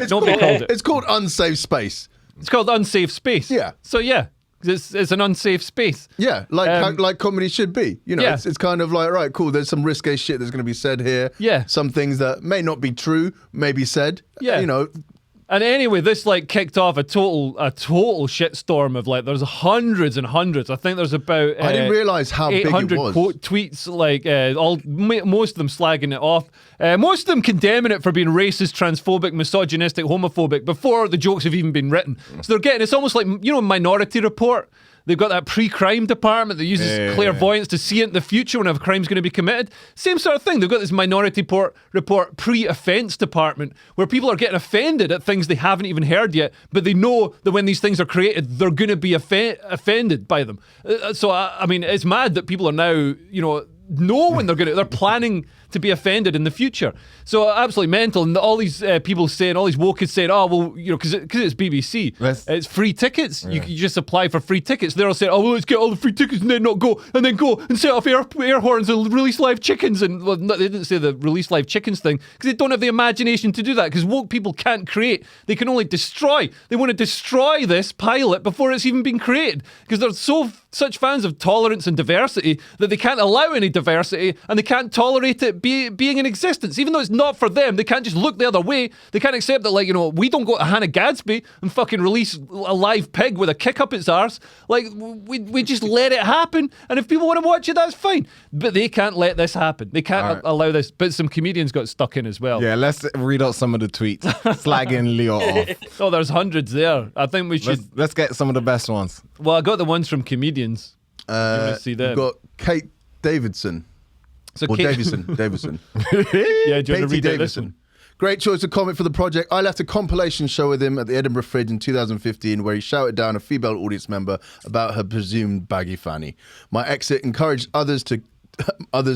Nobody called it. It's called Unsafe Space. It's called Unsafe Space. Yeah. So yeah, it's an unsafe space. Yeah, like comedy should be. You know, Yeah. it's kind of like, right, cool, there's some risque shit that's going to be said here. Yeah. Some things that may not be true may be said. Yeah. You know. And anyway, this like kicked off a total shitstorm of like there's hundreds and hundreds. I think there's about I didn't realize how big it 800 was. quote tweets, like most of them slagging it off, most of them condemning it for being racist, transphobic, misogynistic, homophobic before the jokes have even been written. So they're getting, it's almost like, you know, Minority Report. They've got that pre-crime department that uses clairvoyance to see into the future when a crime's going to be committed. Same sort of thing. They've got this Minority Report pre-offence department where people are getting offended at things they haven't even heard yet, but they know that when these things are created, they're going to be offended by them. So, I mean, it's mad that people are now, you know when they're planning to be offended in the future. So absolutely mental. And all these people saying, all these woke saying, oh, well, you know, because it's BBC, it's free tickets. Yeah. You just apply for free tickets. They're all saying, oh, well, let's get all the free tickets and then go and set off air horns and release live chickens. And well, no, they didn't say the release live chickens thing because they don't have the imagination to do that because woke people can't create. They can only destroy. They want to destroy this pilot before it's even been created because they're such fans of tolerance and diversity that they can't allow any diversity and they can't tolerate it being in existence. Even though it's not for them, they can't just look the other way. They can't accept that, like, you know, we don't go to Hannah Gadsby and fucking release a live pig with a kick up its arse. Like, we just let it happen. And if people want to watch it, that's fine. But they can't let this happen. They can't allow this. But some comedians got stuck in as well. Yeah, let's read out some of the tweets slagging Leo off. Oh, there's hundreds there. I think we should. Let's get some of the best ones. Well, I got the ones from comedians. You want to see them? We've got Kate Davidson. So Davidson. Yeah, do you want to read this one? Great choice of comment for the project. I left a compilation show with him at the Edinburgh Fringe in 2015 where he shouted down a female audience member about her presumed baggy fanny. My exit encouraged others,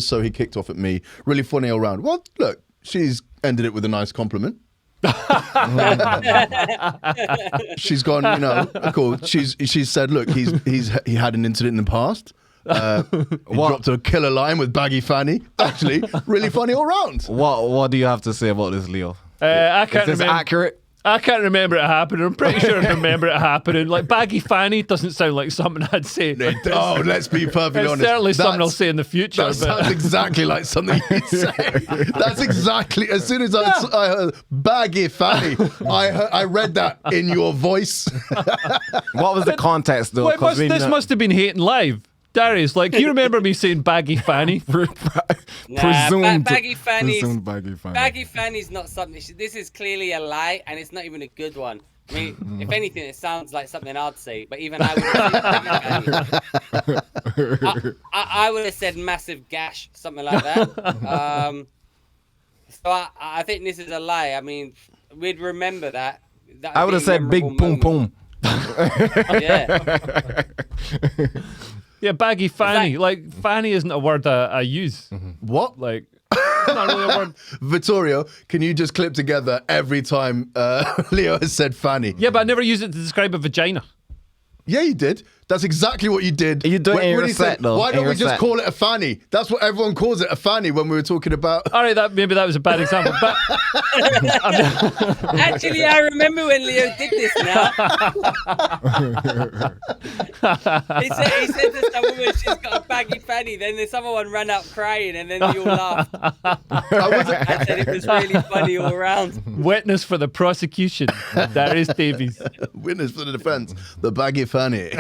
so he kicked off at me. Really funny all round. Well, look, she's ended it with a nice compliment. She's gone, you know, cool. She's said, look, he had an incident in the past. He dropped a killer line with baggy fanny. Actually, really funny all round. What do you have to say about this, Leo? I can't Is this remember. accurate? I can't remember it happening. I'm pretty sure I remember it happening. Like baggy fanny doesn't sound like something I'd say. Oh, let's be perfectly honest. It's certainly something I'll say in the future. That sounds exactly like something you'd say. That's exactly. As soon as I heard baggy fanny, I read that in your voice. What was the context though? Wait, this must have been hating live. Darius, like, you remember me saying baggy fanny? Presumed baggy fanny. Baggy fanny's not something. This is clearly a lie, and it's not even a good one. I mean, if anything, it sounds like something I'd say, but even I would say baggy fanny. I would have said massive gash, something like that. So I think this is a lie. I mean, we'd remember that. I would have said big poom poom. Yeah. Yeah, baggy fanny. Like, fanny isn't a word I use. What? Like, it's not really a word. Vittorio, can you just clip together every time Leo has said fanny? Yeah, but I never use it to describe a vagina. Yeah, you did. That's exactly what you did. You do it in your he set, said, though. why don't we your just set. call it a fanny? That's what everyone calls it, a fanny, when we were talking about... All right, maybe that was a bad example. But Actually, I remember when Leo did this now. he said to some woman she's got a baggy fanny, then someone ran out crying, and then you all laughed. I said it was really funny all round. Witness for the prosecution, Darius Davies. Witness for the defense, the baggy fanny.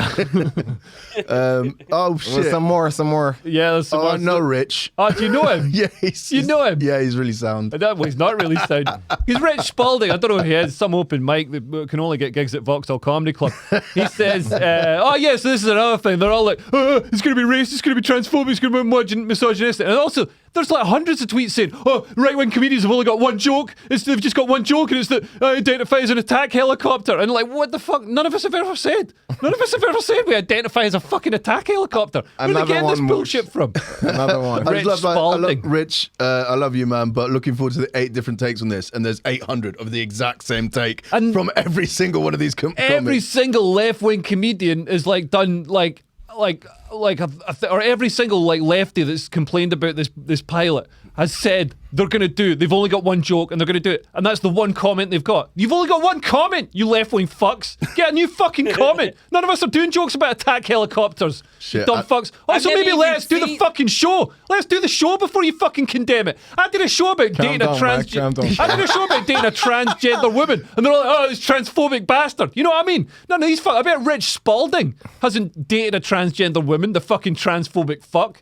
Oh shit! Some more. Yeah, there's some Oh more. no, Rich. Oh, do you know him? Yeah, You know him? Yeah, he's really sound. Well, he's not really sound. He's Rich Spalding. I don't know if he has some open mic that can only get gigs at Vauxhall Comedy Club. He says, oh, yes, this is another thing. They're all like, it's going to be racist, it's going to be transphobic, it's going to be misogynistic. And also, there's like hundreds of tweets saying, oh, right-wing comedians have only got one joke. They've just got one joke, and it's that identify as an attack helicopter. And like, what the fuck? None of us have ever said we identify as a fucking attack helicopter. Where are they getting this bullshit from? Another one. I Rich just love, I love, Spalding. Rich, I love you, man, but looking forward to the 8 different takes on this, and there's 800 of the exact same take And from every single one of these Every comics. single left-wing comedian is like done or every single like lefty that's complained about this pilot has said they've only got one joke and they're gonna do it, and that's the one comment they've got. You've only got one comment, you left-wing fucks. Get a new fucking comment. None of us are doing jokes about attack helicopters. Shit, You dumb fucks. Also, never maybe even let's do the seen- fucking show. Let's do the show before you fucking condemn it. I did a show about dating a down, Mike, calm down. I did a show about dating a transgender woman, and they're all like, oh, this transphobic bastard. You know what I mean? None of these fuck. I bet Rich Spalding hasn't dated a transgender woman, the fucking transphobic fuck.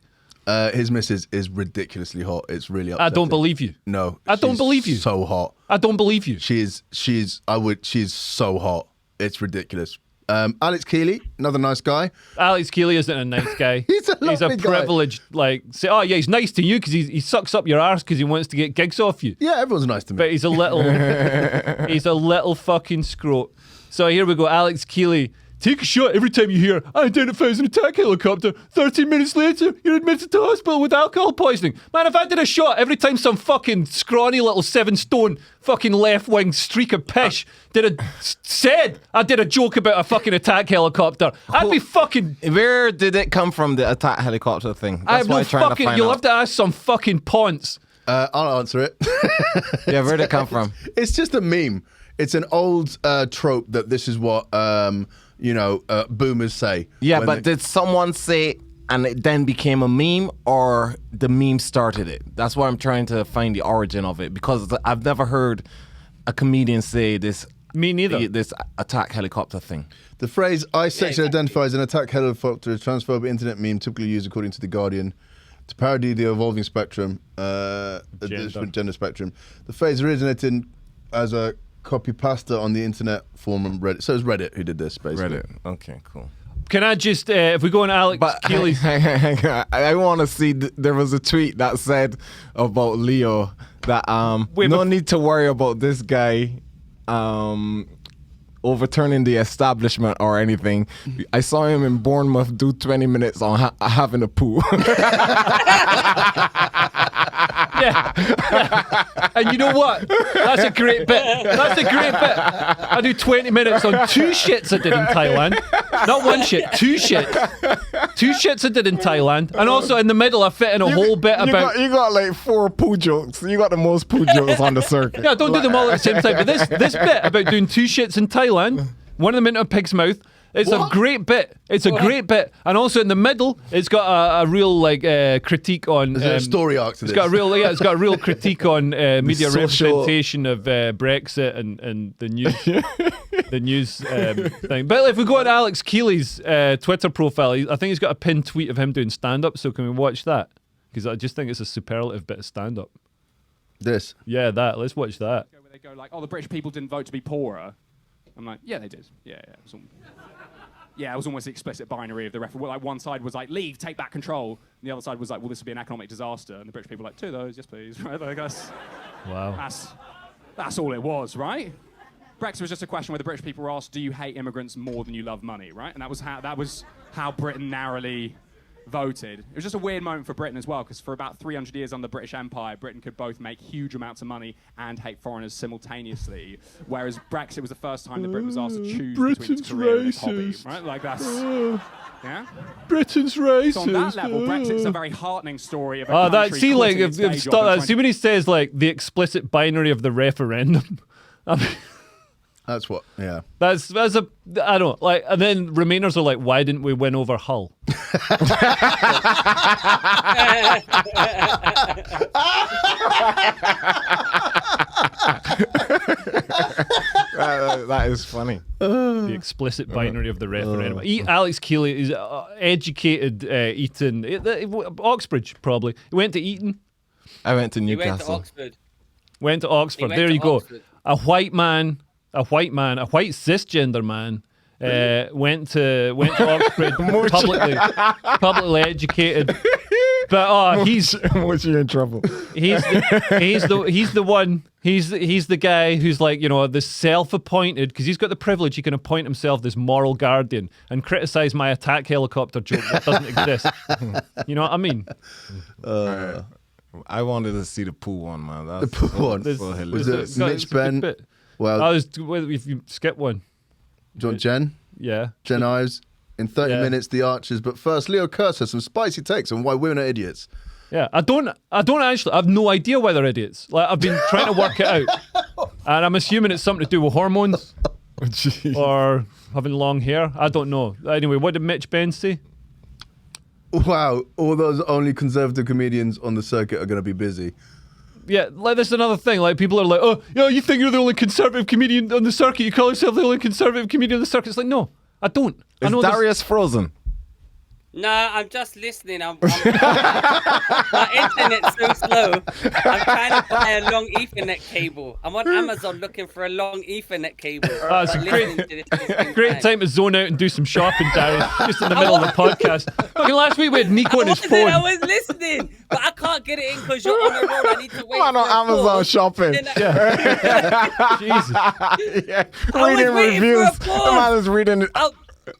His missus is ridiculously hot. It's really I upsetting. don't believe you. No, I don't she's believe you. So hot. I don't believe you. She's so hot. It's ridiculous. Alex Keeley, another nice guy. Alex Keeley isn't a nice guy. He's a lovely guy. privileged, say, oh yeah, he's nice to you because he sucks up your arse because he wants to get gigs off you. Yeah, everyone's nice to me. But he's a little fucking scrote. So here we go, Alex Keeley. Take a shot every time you hear, I identify as an attack helicopter. 13 minutes later, you're admitted to hospital with alcohol poisoning. Man, if I did a shot every time some fucking scrawny little 7-stone fucking left-wing streak of pish said I did a joke about a fucking attack helicopter, I'd be fucking... Where did it come from, the attack helicopter thing? I have no I'm trying to fucking... find You'll out. have to ask some fucking ponce. I'll answer it. Yeah, where'd it come from? It's just a meme. It's an old trope that this is what boomers say. Yeah, when but did someone say and it then became a meme, or the meme started it? That's why I'm trying to find the origin of it, because I've never heard a comedian say this. Me neither. This attack helicopter thing. The phrase "I sexually identify as an attack helicopter" is a transphobic internet meme typically used, according to The Guardian, to parody the evolving spectrum, the different gender spectrum. The phrase originated as a copy pasta on the internet forum Reddit. So it's Reddit who did this, basically. Reddit. Okay, cool. Can I just, if we go on Alex Keeley's... I want to see, there was a tweet that said about Leo that no need to worry about this guy overturning the establishment or anything. I saw him in Bournemouth do 20 minutes on having a poo. Yeah. And you know what? That's a great bit. I do 20 minutes on 2 shits I did in Thailand. Not 1 shit, 2 shits. 2 shits I did in Thailand. And also in the middle I fit in a whole bit about... You got like 4 poo jokes. You got the most poo jokes on the circuit. Yeah, don't do them all at the same time. But this bit about doing 2 shits in Thailand, one of them into a pig's mouth, it's a great bit. It's a great bit. And also in the middle, it's got a real critique on... Is there a story arc to this? It's got a real critique on media social- representation of Brexit and the news thing. But if we go on Alex Keeley's Twitter profile, I think he's got a pinned tweet of him doing stand-up, so can we watch that? Because I just think it's a superlative bit of stand-up. This? Yeah, that. Let's watch that. Where they go like, oh, the British people didn't vote to be poorer. I'm like, yeah, they did. Yeah. It was almost the explicit binary of the referendum. Like one side was like, leave, take back control. And the other side was like, well, this would be an economic disaster. And the British people were like, 2 of those, yes, please. Right? Like, Wow. That's all it was, right? Brexit was just a question where the British people were asked, do you hate immigrants more than you love money, right? And that was how Britain narrowly voted. It was just a weird moment for Britain as well, because for about 300 years under the British Empire, Britain could both make huge amounts of money and hate foreigners simultaneously, whereas Brexit was the first time that Britain was asked to choose between its career and its hobby, right? Like that's... Yeah? Britain's racist. So on that level, Brexit's a very heartening story of a country see, like, quitting its day job and see when he says, like, the explicit binary of the referendum. I mean... That's what, yeah. That's I don't know, like, and then Remainers are like, why didn't we win over Hull? That is funny. The explicit binary of the referendum. Alex Keeley is educated Eton. Oxbridge, probably. He went to Eton. I went to He Newcastle. went to Oxford. Went to Oxford. He There went you to go. Oxford. A white cisgender man. Went to Oxford, publicly educated. But he's What's you in trouble? he's the one. He's the guy who's like, you know, the self-appointed, because he's got the privilege. He can appoint himself this moral guardian and criticize my attack helicopter joke that doesn't exist. You know what I mean? I wanted to see the pool one, man. The pool one. So Was hilarious. it Mitch Ben? Well, if you skip one. do you want Jen? Yeah. Jen Ives. In 30 Yeah. minutes, the Archers. But first, Leo Kurtz has some spicy takes on why women are idiots. Yeah, I don't actually. I have no idea why they're idiots. Like, I've been trying to work it out, and I'm assuming it's something to do with hormones or having long hair. I don't know. Anyway, what did Mitch Ben say? Wow, all those only conservative comedians on the circuit are going to be busy. Yeah, like that's another thing. Like, people are like, oh, you think you're the only conservative comedian on the circuit? You call yourself the only conservative comedian on the circuit? It's like, no, I don't. I Is know Darius frozen? Nah, I'm just listening. My internet's so slow. I'm trying to buy a long Ethernet cable. I'm on Amazon looking for a long Ethernet cable. It's a Listening to this at the same great time to zone out and do some shopping, Darius, just in the middle of the podcast. Fucking last week we had Nico on his phone. I was listening, but I can't get it in because you're on the road. I need to wait. Man on Amazon shopping. Jesus. Reading reviews. The man is reading.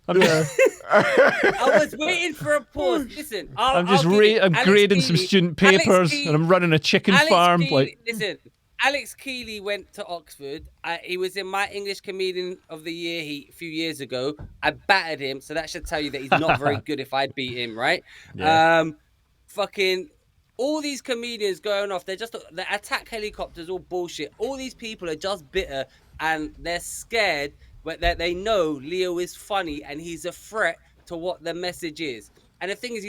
I was waiting for a pause. Listen, I'm grading some student papers and I'm running a chicken farm. Listen, Alex Keeley went to Oxford. He was in my English Comedian of the Year a few years ago. I battered him, so that should tell you that he's not very good if I beat him, right? Yeah. Fucking all these comedians going off, the attack helicopters, all bullshit. All these people are just bitter and they're scared. But that they know Leo is funny and he's a threat to what the message is. And the thing is,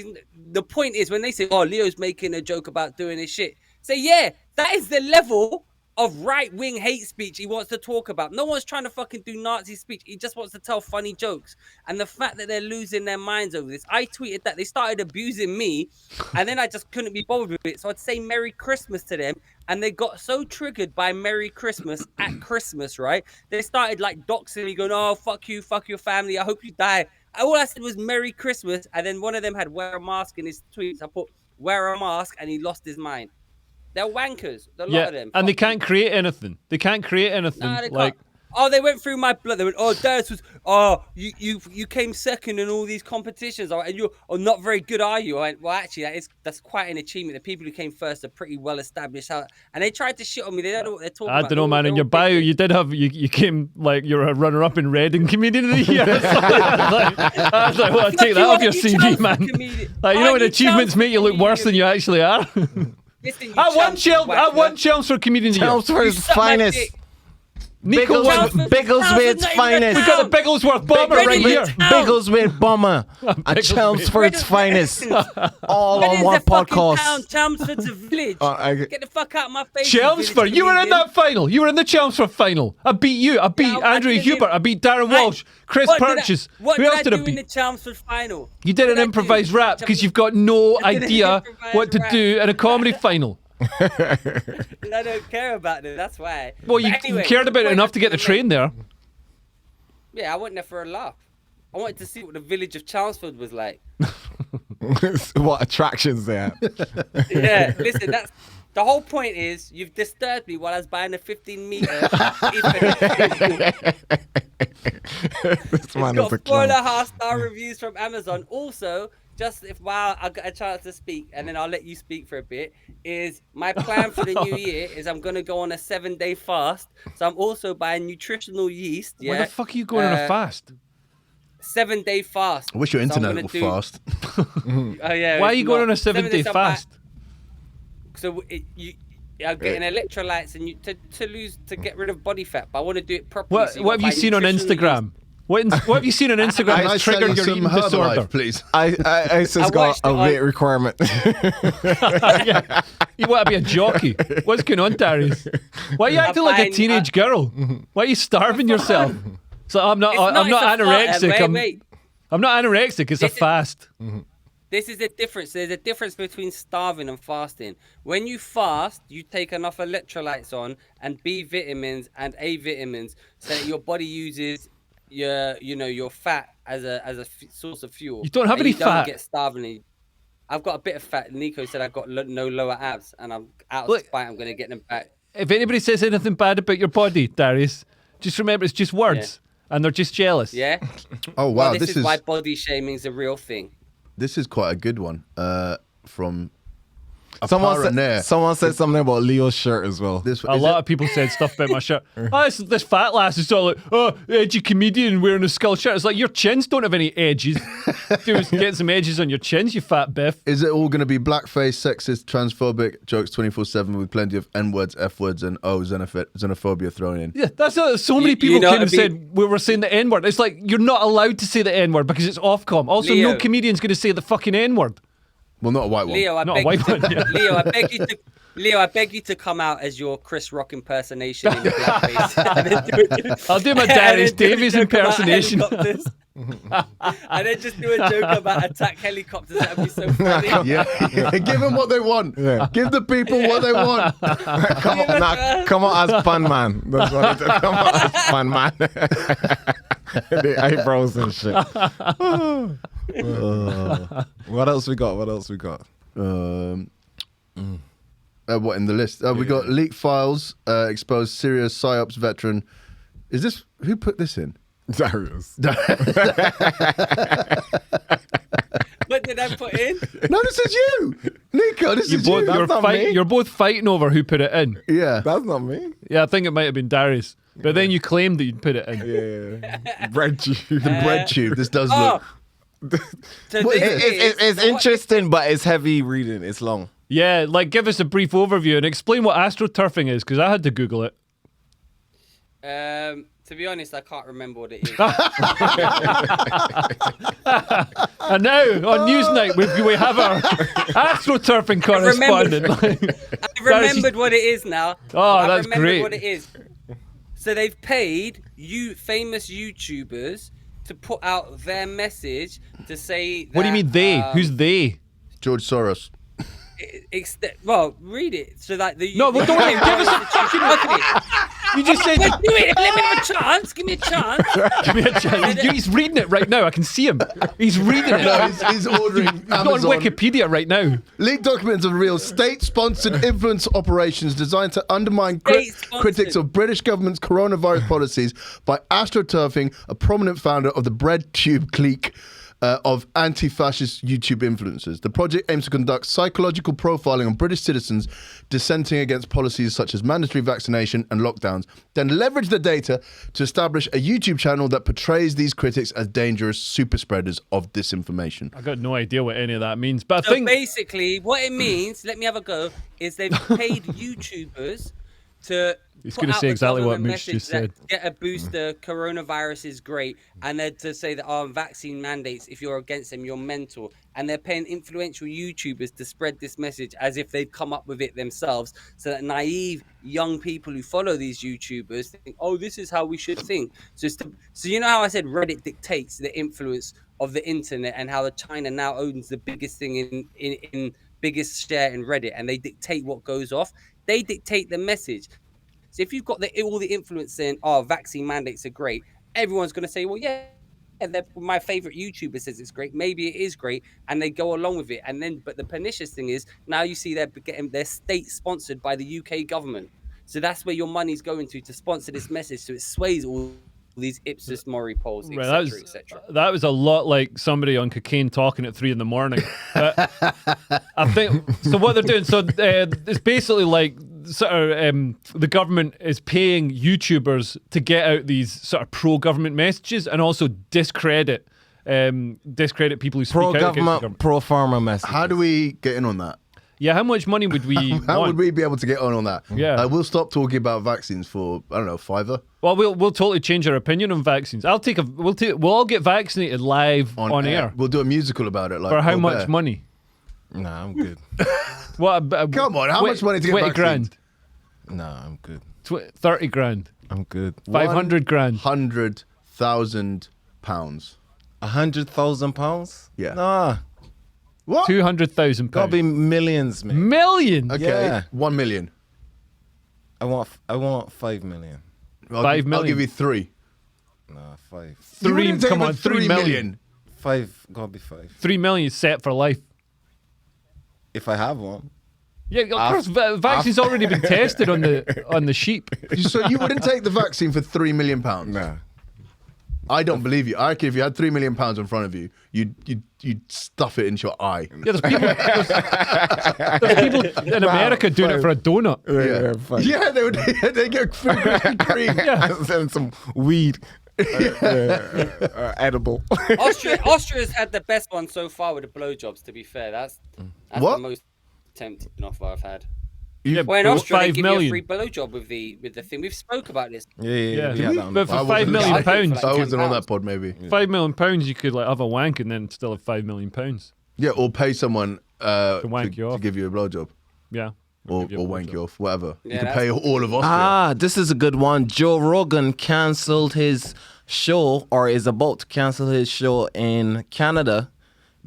the point is when they say, oh, Leo's making a joke about doing his shit. Say, yeah, that is the level of right-wing hate speech he wants to talk about. No one's trying to fucking do Nazi speech. He just wants to tell funny jokes. And the fact that they're losing their minds over this, I tweeted that they started abusing me and then I just couldn't be bothered with it. So I'd say Merry Christmas to them. And they got so triggered by Merry Christmas at Christmas, right? They started like doxing me, going, oh, fuck you, fuck your family. I hope you die. All I said was Merry Christmas. And then one of them had wear a mask in his tweets. I put wear a mask and he lost his mind. They're wankers, a lot of them. And they can't create anything. They can't create anything. No, they like can't. Oh, they went through my blood. They went, oh, Darius was, you came second in all these competitions, and you're not very good, are you? I went, well, actually, that's quite an achievement. The people who came first are pretty well established. And they tried to shit on me. They don't know what they're talking about. I don't know, man. In your bio, you did have you came like you're a runner-up in Reading Comedian of the Year. I was like, well, I'll take that off your CV, man. Like, you know when achievements make you look worse than you actually are. Listen, I won Chelmsford Comedian of the Year. Chelmsford's finest. Nico Biggleswade's finest. We got a Bigglesworth bomber right here. Biggleswade bomber at Chelmsford's finest. All on one podcast. Chelmsford's a village. Get the fuck out of my face. Chelmsford, you were in that final. You were in the Chelmsford final. I beat you. I beat Andrew Hubert. I beat Darren Walsh. Chris Purchase. What Who did else did I do beat? in the Chelmsford final? You did an improvised rap because you've got no idea what to do in a comedy final. And I don't care about it. That's why. Well, you cared about it enough to get the train there. Yeah, I went there for a laugh. I wanted to see what the village of Chelmsford was like. What attractions they have. Yeah, listen, that's the whole point. Is you've disturbed me while I was buying a 15-meter. This man got is a 4.5-star reviews from Amazon. Also, just while I got a chance to speak, and then I'll let you speak for a bit, is my plan for the new year is I'm going to go on a 7-day fast. So I'm also buying nutritional yeast. Yeah? Where the fuck are you going on a fast? 7-day fast. I wish your internet was fast. Oh, yeah. Why are you going on a 7-day fast? So I'm getting electrolytes and to get rid of body fat, but I want to do it properly. What have you seen on Instagram? What have you seen on Instagram Can I that's sell triggered you your some eating disorder? Herbalife, please? ISIS got watched a it on- weight requirement. Yeah. You want to be a jockey? What's going on, Darius? Why are you acting like a fine, teenage girl? Why are you starving yourself? So I'm not anorexic. Wait. I'm not anorexic. It's a This is- fast. This is the difference. There's a difference between starving and fasting. When you fast, you take enough electrolytes on and B vitamins and A vitamins so that your body uses your fat as a source of fuel. You don't have and any you don't fat. get starving. I've got a bit of fat. Nico said I've got no lower abs, and I'm out of Look- spite. I'm going to get them back. If anybody says anything bad about your body, Darius, just remember it's just words, and they're just jealous. Yeah. Oh wow, Well, this is why body shaming is a real thing. this is quite a good one from Someone said something about Leo's shirt as well. This A lot of people said stuff about my shirt. Oh, this fat lass is all like, oh, edgy comedian wearing a skull shirt. It's like, your chins don't have any edges. Get some edges on your chins, you fat biff. Is it all going to be blackface, sexist, transphobic jokes 24/7 with plenty of N-words, F-words, and xenophobia thrown in? Yeah, that's so many people came and said we were saying the N-word. It's like, you're not allowed to say the N-word because it's Ofcom. Also, Leo. no comedian's going to say the fucking N-word. Well, not a white one. Leo, I Not a beg white you one, yeah. Leo, I beg you to come out as your Chris Rock impersonation in blackface. I'll do my Darius Davies impersonation. And then just do a joke about attack helicopters. That'd be so funny. Yeah, give them what they want. Yeah. Give the people what they want. Come on as fun man. That's what it is. Come on as fun man. The eyebrows and shit. What else we got? What in the list? We got leaked files, exposed Syria PSYOPs veteran. Is this who put this in? Darius. What did I put in? No, this is you, Nico. This is you. That's not me. You're both fighting over who put it in. Yeah. That's not me. Yeah, I think it might have been Darius. But then you claimed that you'd put it in. Yeah. Bread tube. The bread tube. This does Oh, look. so What this is is- It's interesting, but it's heavy reading. It's long. Yeah, like give us a brief overview and explain what astroturfing is, because I had to Google it. To be honest, I can't remember what it is. And now on Newsnight we have our astroturfing correspondent. I remembered what it is now. Oh, I that's remembered great. what it is. So they've paid famous YouTubers to put out their message to say that, What do you mean they? Who's they? George Soros. well, read it. So that the No, well, don't give us You just said Wait, do it. Let me have a chance. Give me a chance. give me a chance. He's reading it right now. I can see him. He's reading it. No, he's ordering He's on Amazon. Wikipedia right now. Leaked documents of real state-sponsored influence operations designed to undermine State-sponsored. critics of British government's coronavirus policies by Astroturfing, a prominent founder of the bread tube clique of anti-fascist YouTube influencers. The project aims to conduct psychological profiling on British citizens dissenting against policies such as mandatory vaccination and lockdowns, then leverage the data to establish a YouTube channel that portrays these critics as dangerous super spreaders of disinformation. I got no idea what any of that means, but I So think basically, what it means, let me have a go, is they've paid YouTubers to. He's put gonna out say a exactly what government Mooch just message that said. Get a booster, coronavirus is great, and then to say that vaccine mandates, if you're against them, you're mental. And they're paying influential YouTubers to spread this message as if they've come up with it themselves, so that naive young people who follow these YouTubers think, oh, this is how we should think. So you know how I said Reddit dictates the influence of the internet, and how China now owns the biggest thing in biggest share in Reddit, and they dictate what goes off. They dictate the message. So if you've got all the influence saying, oh, vaccine mandates are great, everyone's going to say, well, yeah, my favorite YouTuber says it's great. Maybe it is great. And they go along with it. And then, but the pernicious thing is now you see they're getting their state sponsored by the UK government. So that's where your money's going to sponsor this message. So it sways all these Ipsos Mori polls, Right, etc., etc. that was a lot like somebody on cocaine talking at 3 a.m. But I think so. What they're doing, so it's basically like sort of the government is paying YouTubers to get out these sort of pro-government messages and also discredit people who speak out against the Pro-government, government. pro-farmer message. How do we get in on that? Yeah, how much money would we How want? would we be able to get on that? Yeah. We'll stop talking about vaccines for, I don't know, $5. Well, we'll totally change our opinion on vaccines. We'll all get vaccinated live on air. We'll do a musical about it. Like For how Robert. much money? Nah, I'm good. What? Come on, how much money to get 20 vaccines? grand. Nah, I'm good. 30 grand. I'm good. 500 grand. £100,000. £100,000? Yeah. Nah, What? 200,000 gotta pounds. be millions, man. Million. Okay, Yeah. 1 million. I want 5 million. I'll 5 I'll give million. you 3. Nah, 5. You wouldn't take Come even on, 3 million. 5, gotta be 5. 3 million is set for life. If I have one. Yeah, of course. Vaccine's already been tested on the sheep. So you wouldn't take the vaccine for £3 million? Nah. I don't believe you. I reckon if you had £3 million in front of you, you'd stuff it into your eye. Yeah, there's people in America doing it for a donut. Yeah, they would. They get food Krispy Kreme. And some weed. Edible. Austria's had the best one so far with the blowjobs. To be fair, that's What? the most tempting offer I've had. Yeah, Well, in Austria, they 5 give you a million. free blowjob with the thing. We've spoke about this. Yeah, we had that on but the for I £5 wasn't- million I- pounds, I wasn't on £10. that pod, maybe. £5 million you could like have a wank and then still have £5 million. Yeah, or pay someone wank you to off. give you a blowjob. Yeah. Or give you a wank blowjob. you off, whatever. Yeah, you can that's- pay all of Austria. This is a good one. Joe Rogan cancelled his show, or is about to cancel his show in Canada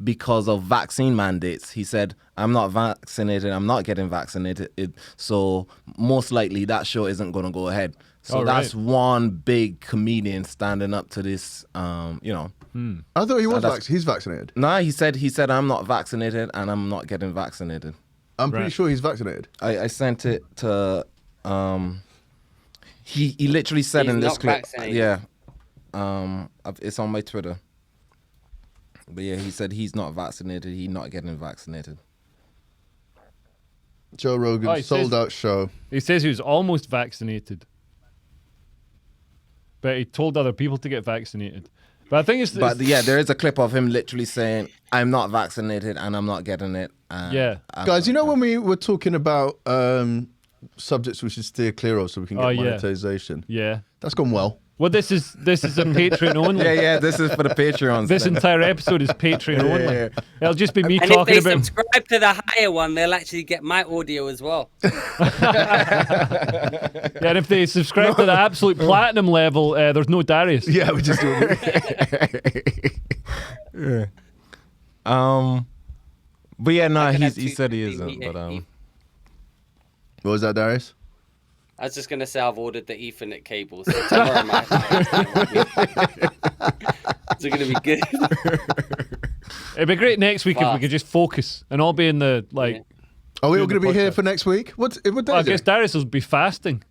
because of vaccine mandates. He said, I'm not vaccinated, I'm not getting vaccinated, so most likely that show isn't going to go ahead. So All that's right. one big comedian standing up to this, you know. I thought he was that's- he's vaccinated. Nah, he said I'm not vaccinated and I'm not getting vaccinated. I'm pretty Right. sure he's vaccinated. I sent it to he literally said He's in this not clip, vaccinated. yeah, it's on my Twitter, but yeah, he said he's not vaccinated, he's not getting vaccinated. Joe Rogan, Oh, he sold says- out show. He says he was almost vaccinated, but he told other people to get vaccinated. But I think it's But yeah, there is a clip of him literally saying I'm not vaccinated and I'm not getting it. And Yeah. Guys, you know when we were talking about subjects we should steer clear of so we can get Oh, yeah. monetization? yeah. That's gone well. Well, this is a Patreon only. yeah, this is for the Patreons. This then. entire episode is Patreon only. yeah. It'll just be me And if talking they about. subscribe to the higher one, they'll actually get my audio as well. Yeah, and if they subscribe to the absolute platinum level, there's no Darius. Yeah, we just do it. But yeah, no, I can have he two said he feet isn't. meet But it. What was that, Darius? I was just gonna say I've ordered the Ethernet cables. So tomorrow might it's gonna be good. It'd be great next week if we Fast. could just focus and all be in the like. Yeah. Are we all Doing going to the be here podcast. for next week? What day Well, I is guess it? Darius will be fasting.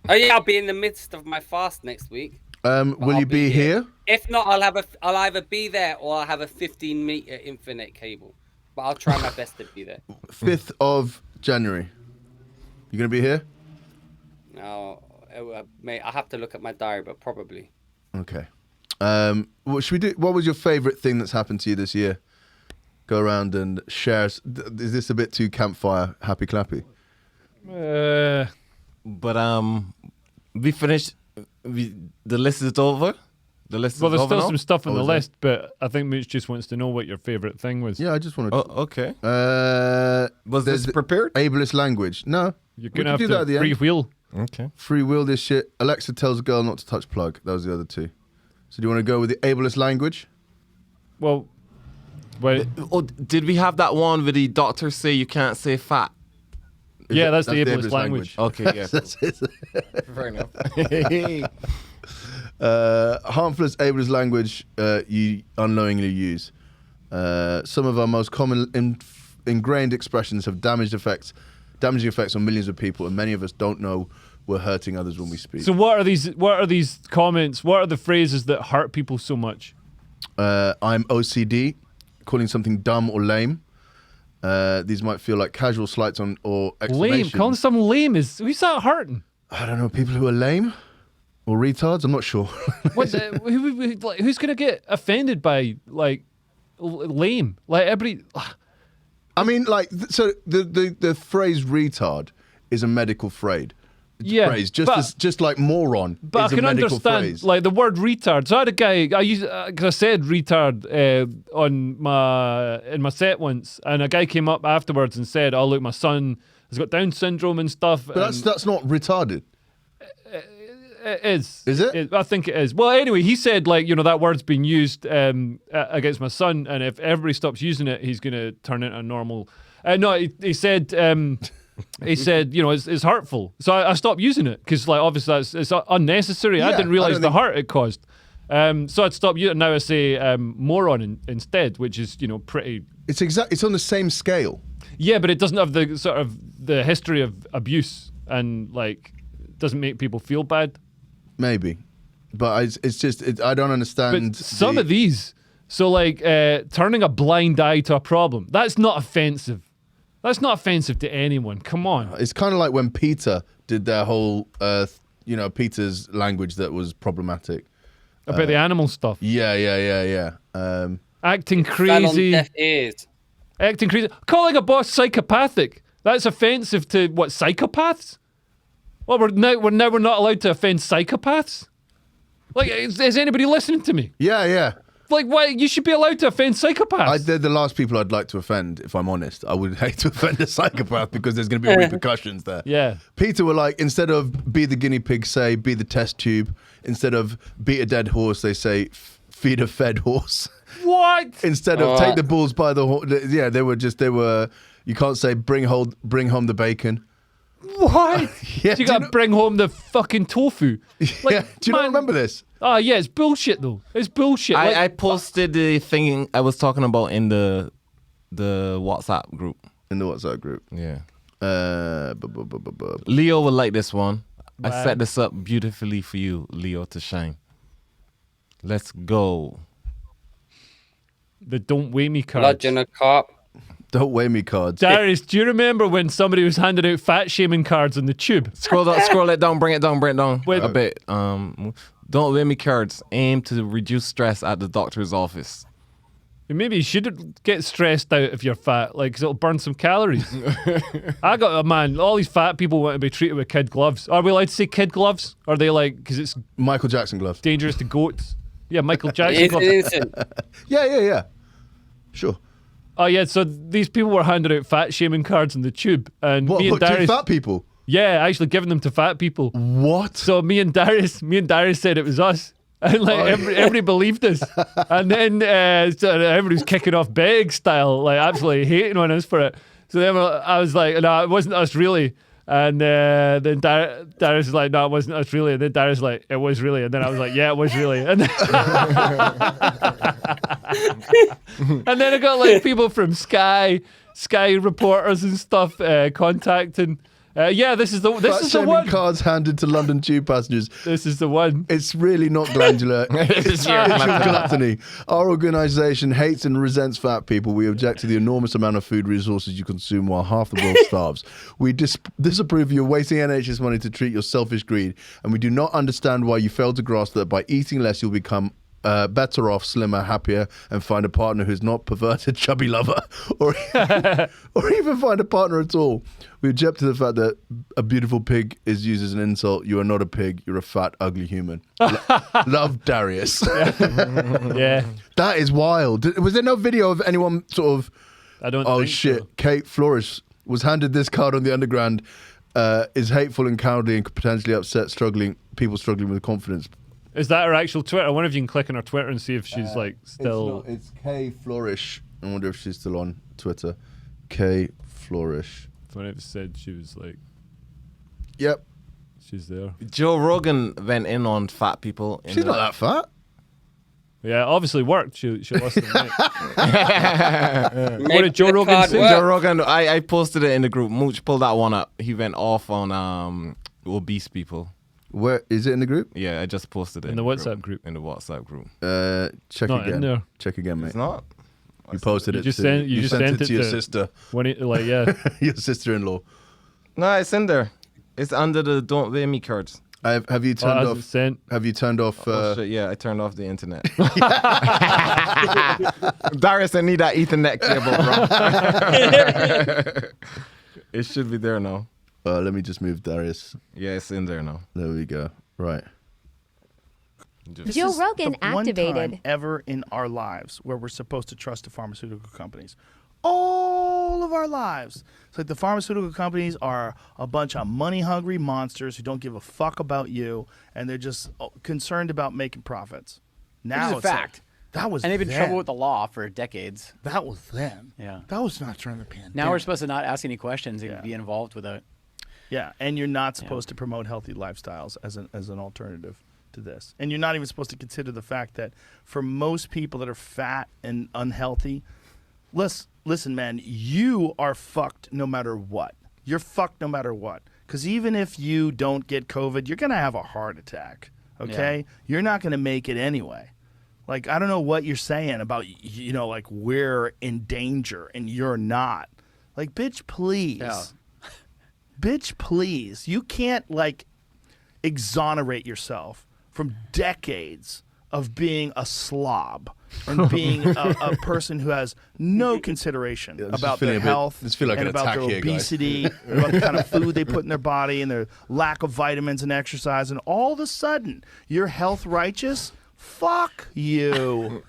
Oh yeah, I'll be in the midst of my fast next week. Will I'll you be be here? If not, I'll either be there or I'll have a 15-meter Ethernet cable. But I'll try my best to be there. 5th of January. You going to be here? No, mate, I have to look at my diary, but probably. Okay. What should we do? What was your favorite thing that's happened to you this year? Go around and share. Is this a bit too campfire, happy clappy? we finished. The list is over. The list Well, is there's over still now? some stuff on Oh, the is there? list, but I think Mooch just wants to know what your favorite thing was. Yeah, I just want to. Oh, okay. Was there's this prepared? ableist language. No, You're we gonna can have do that at to the free end. wheel. Okay. Free will this shit. Alexa tells a girl not to touch plug. That was the other two. So do you want to go with the ableist language? Well, wait. Oh, did we have that one where the doctor say you can't say fat? Yeah, that's the That's ableist language. Okay, yeah. That's it. Fair enough. Harmful ableist language you unknowingly use. Some of our most common ingrained expressions have damaging effects on millions of people, and many of us don't know we're hurting others when we speak. So what are these? What are these comments? What are the phrases that hurt people so much? I'm OCD, calling something dumb or lame. These might feel like casual slights on or Lame. exclamations. Calling someone lame is who's that hurting? I don't know, people who are lame or retards. I'm not sure. Who's gonna get offended by like lame? Like everybody. I mean, like, so the phrase retard is a medical phrase. Yeah, phrase, but- just like moron But is I can a medical understand, phrase. like the word retard. So I had a guy, because I said retard in my set once, and a guy came up afterwards and said, "Oh, look, my son has got Down syndrome and stuff." But that's not retarded. It is. Is it? I think it is. Well, anyway, he said, like, that word's been used against my son, and if everybody stops using it, he's going to turn into a normal. No, he said. He said, it's hurtful. So I stopped using it because, like, obviously it's unnecessary. I Yeah, didn't I realize don't the think- hurt it caused. So I'd stopped using it. Now I say moron instead, which is, pretty. It's on the same scale. Yeah, but it doesn't have the sort of the history of abuse and, like, doesn't make people feel bad. Maybe, but it's just I don't understand. But some of these, so like turning a blind eye to a problem, that's not offensive. That's not offensive to anyone. Come on. It's kind of like when Peter did their whole, Peter's language that was problematic. About the animal stuff. Yeah. Acting Fell on crazy. deaf ears. Acting crazy. Calling a boss psychopathic. That's offensive to what, psychopaths? Well, we're not allowed to offend psychopaths? Like, is anybody listening to me? Yeah. Like, why? You should be allowed to offend psychopaths. They're the last people I'd like to offend, if I'm honest. I would hate to offend a psychopath because there's going to be repercussions there. Yeah. Peter were like, instead of be the guinea pig, say be the test tube. Instead of beat a dead horse, they say feed a fed horse. What? Instead of take the bulls by the horn. Yeah, they were. You can't say bring home the bacon. What? Yeah, So you do got you to know- bring home the fucking tofu. Like, Yeah, do you not man- remember this? Oh, yeah, it's bullshit, though. It's bullshit. Like, I posted the thing I was talking about in the WhatsApp group. In the WhatsApp group. Yeah. Uh, Leo will like this one. I Wow. set this up beautifully for you, Leo, to shine. Let's go. the don't weigh me cards. Bludgeon a cop. Don't weigh me cards. Darius, do you remember when somebody was handing out fat shaming cards on the tube? Scroll it down, bring it down Wait. a bit. Don't wear me cards. Aim to reduce stress at the doctor's office. Maybe you should get stressed out if you're fat, like, 'cause it'll burn some calories. I got a man. All these fat people want to be treated with kid gloves. Are we allowed to say kid gloves? Or are they like, because it's Michael Jackson gloves. dangerous to goats? Yeah, Michael Jackson It's gloves. innocent. Yeah. Sure. Oh yeah, so these people were handing out fat shaming cards in the tube, and What? me and To Darius, fat people? yeah, actually giving them to fat people. What? So me and Darius said it was us. And like everybody believed us, and then so everybody was kicking off big style, like absolutely hating on us for it. So then I was like, "No, it wasn't us really." And then Darius was like, "No, it wasn't us really." And then Darius was like, "It was really." And then I was like, "Yeah, it was really." And then, and then I got like people from Sky reporters and stuff contacting. Yeah, this is the Fat-shaming one. cards handed to London tube passengers. This is the one. It's really not glandular. It's gluttony. Our organisation hates and resents fat people. We object to the enormous amount of food resources you consume while half the world starves. We disapprove of your wasting NHS money to treat your selfish greed, and we do not understand why you fail to grasp that by eating less you'll become better off, slimmer, happier, and find a partner who's not perverted, chubby lover, or even find a partner at all. We object to the fact that a beautiful pig is used as an insult. You are not a pig. You're a fat, ugly human. Love, Darius. Yeah, That is wild. Was there no video of anyone sort of? I don't. Oh think shit! so. Kate Flourish was handed this card on the underground. Is hateful and cowardly and could potentially upset people struggling with confidence. Is that her actual Twitter? I wonder if you can click on her Twitter and see if she's like still. It's Kay Flourish. I wonder if she's still on Twitter. Kay Flourish. I wonder if it said she was like Yep. she's there. Joe Rogan went in on fat people. She's not that fat. Yeah, obviously worked. She lost the weight. Maybe What did Joe the Rogan card say? worked. Joe Rogan, I posted it in the group. Mooch pulled that one up. He went off on obese people. Where is it in the group? Yeah, I just posted it In the WhatsApp group. In the WhatsApp group. Check Not again. in there. Check again, mate. It's not. You posted You it. just to, sent- you just sent it to your to- sister. When it, like, yeah. Your sister-in-law. No, it's in there. It's under the don't wear me cards. Have you turned off? Sent. Have you turned off? Oh, shit, yeah, I turned off the internet. Darius, I need that Ethernet cable, bro. It should be there now. Let me just move Darius. Yeah, it's in there now. There we go. Right. Joe Rogan activated. One time ever in our lives where we're supposed to trust the pharmaceutical companies. All of our lives. It's like the pharmaceutical companies are a bunch of money-hungry monsters who don't give a fuck about you, and they're just concerned about making profits. Now Which is a fact. That was and they've been in then. trouble with the law for decades. That was then. Yeah. That was not during the pandemic. Now we're supposed to not ask any questions and be involved with it. Yeah, and you're not supposed to promote healthy lifestyles as an alternative to this. And you're not even supposed to consider the fact that for most people that are fat and unhealthy, listen, man, you are fucked no matter what. You're fucked no matter what. Because even if you don't get COVID, you're going to have a heart attack, okay? Yeah. You're not going to make it anyway. Like, I don't know what you're saying about, like, we're in danger and you're not. Like, bitch, please. Yeah. Bitch, please. You can't, like, exonerate yourself from decades of being a slob and being a person who has no consideration about their health and about their obesity, and about the kind of food they put in their body and their lack of vitamins and exercise. And all of a sudden, you're health righteous? Fuck you.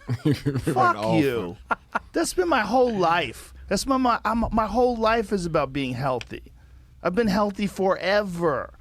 Fuck you. That's been my whole life. That's my whole life is about being healthy. I've been healthy forever.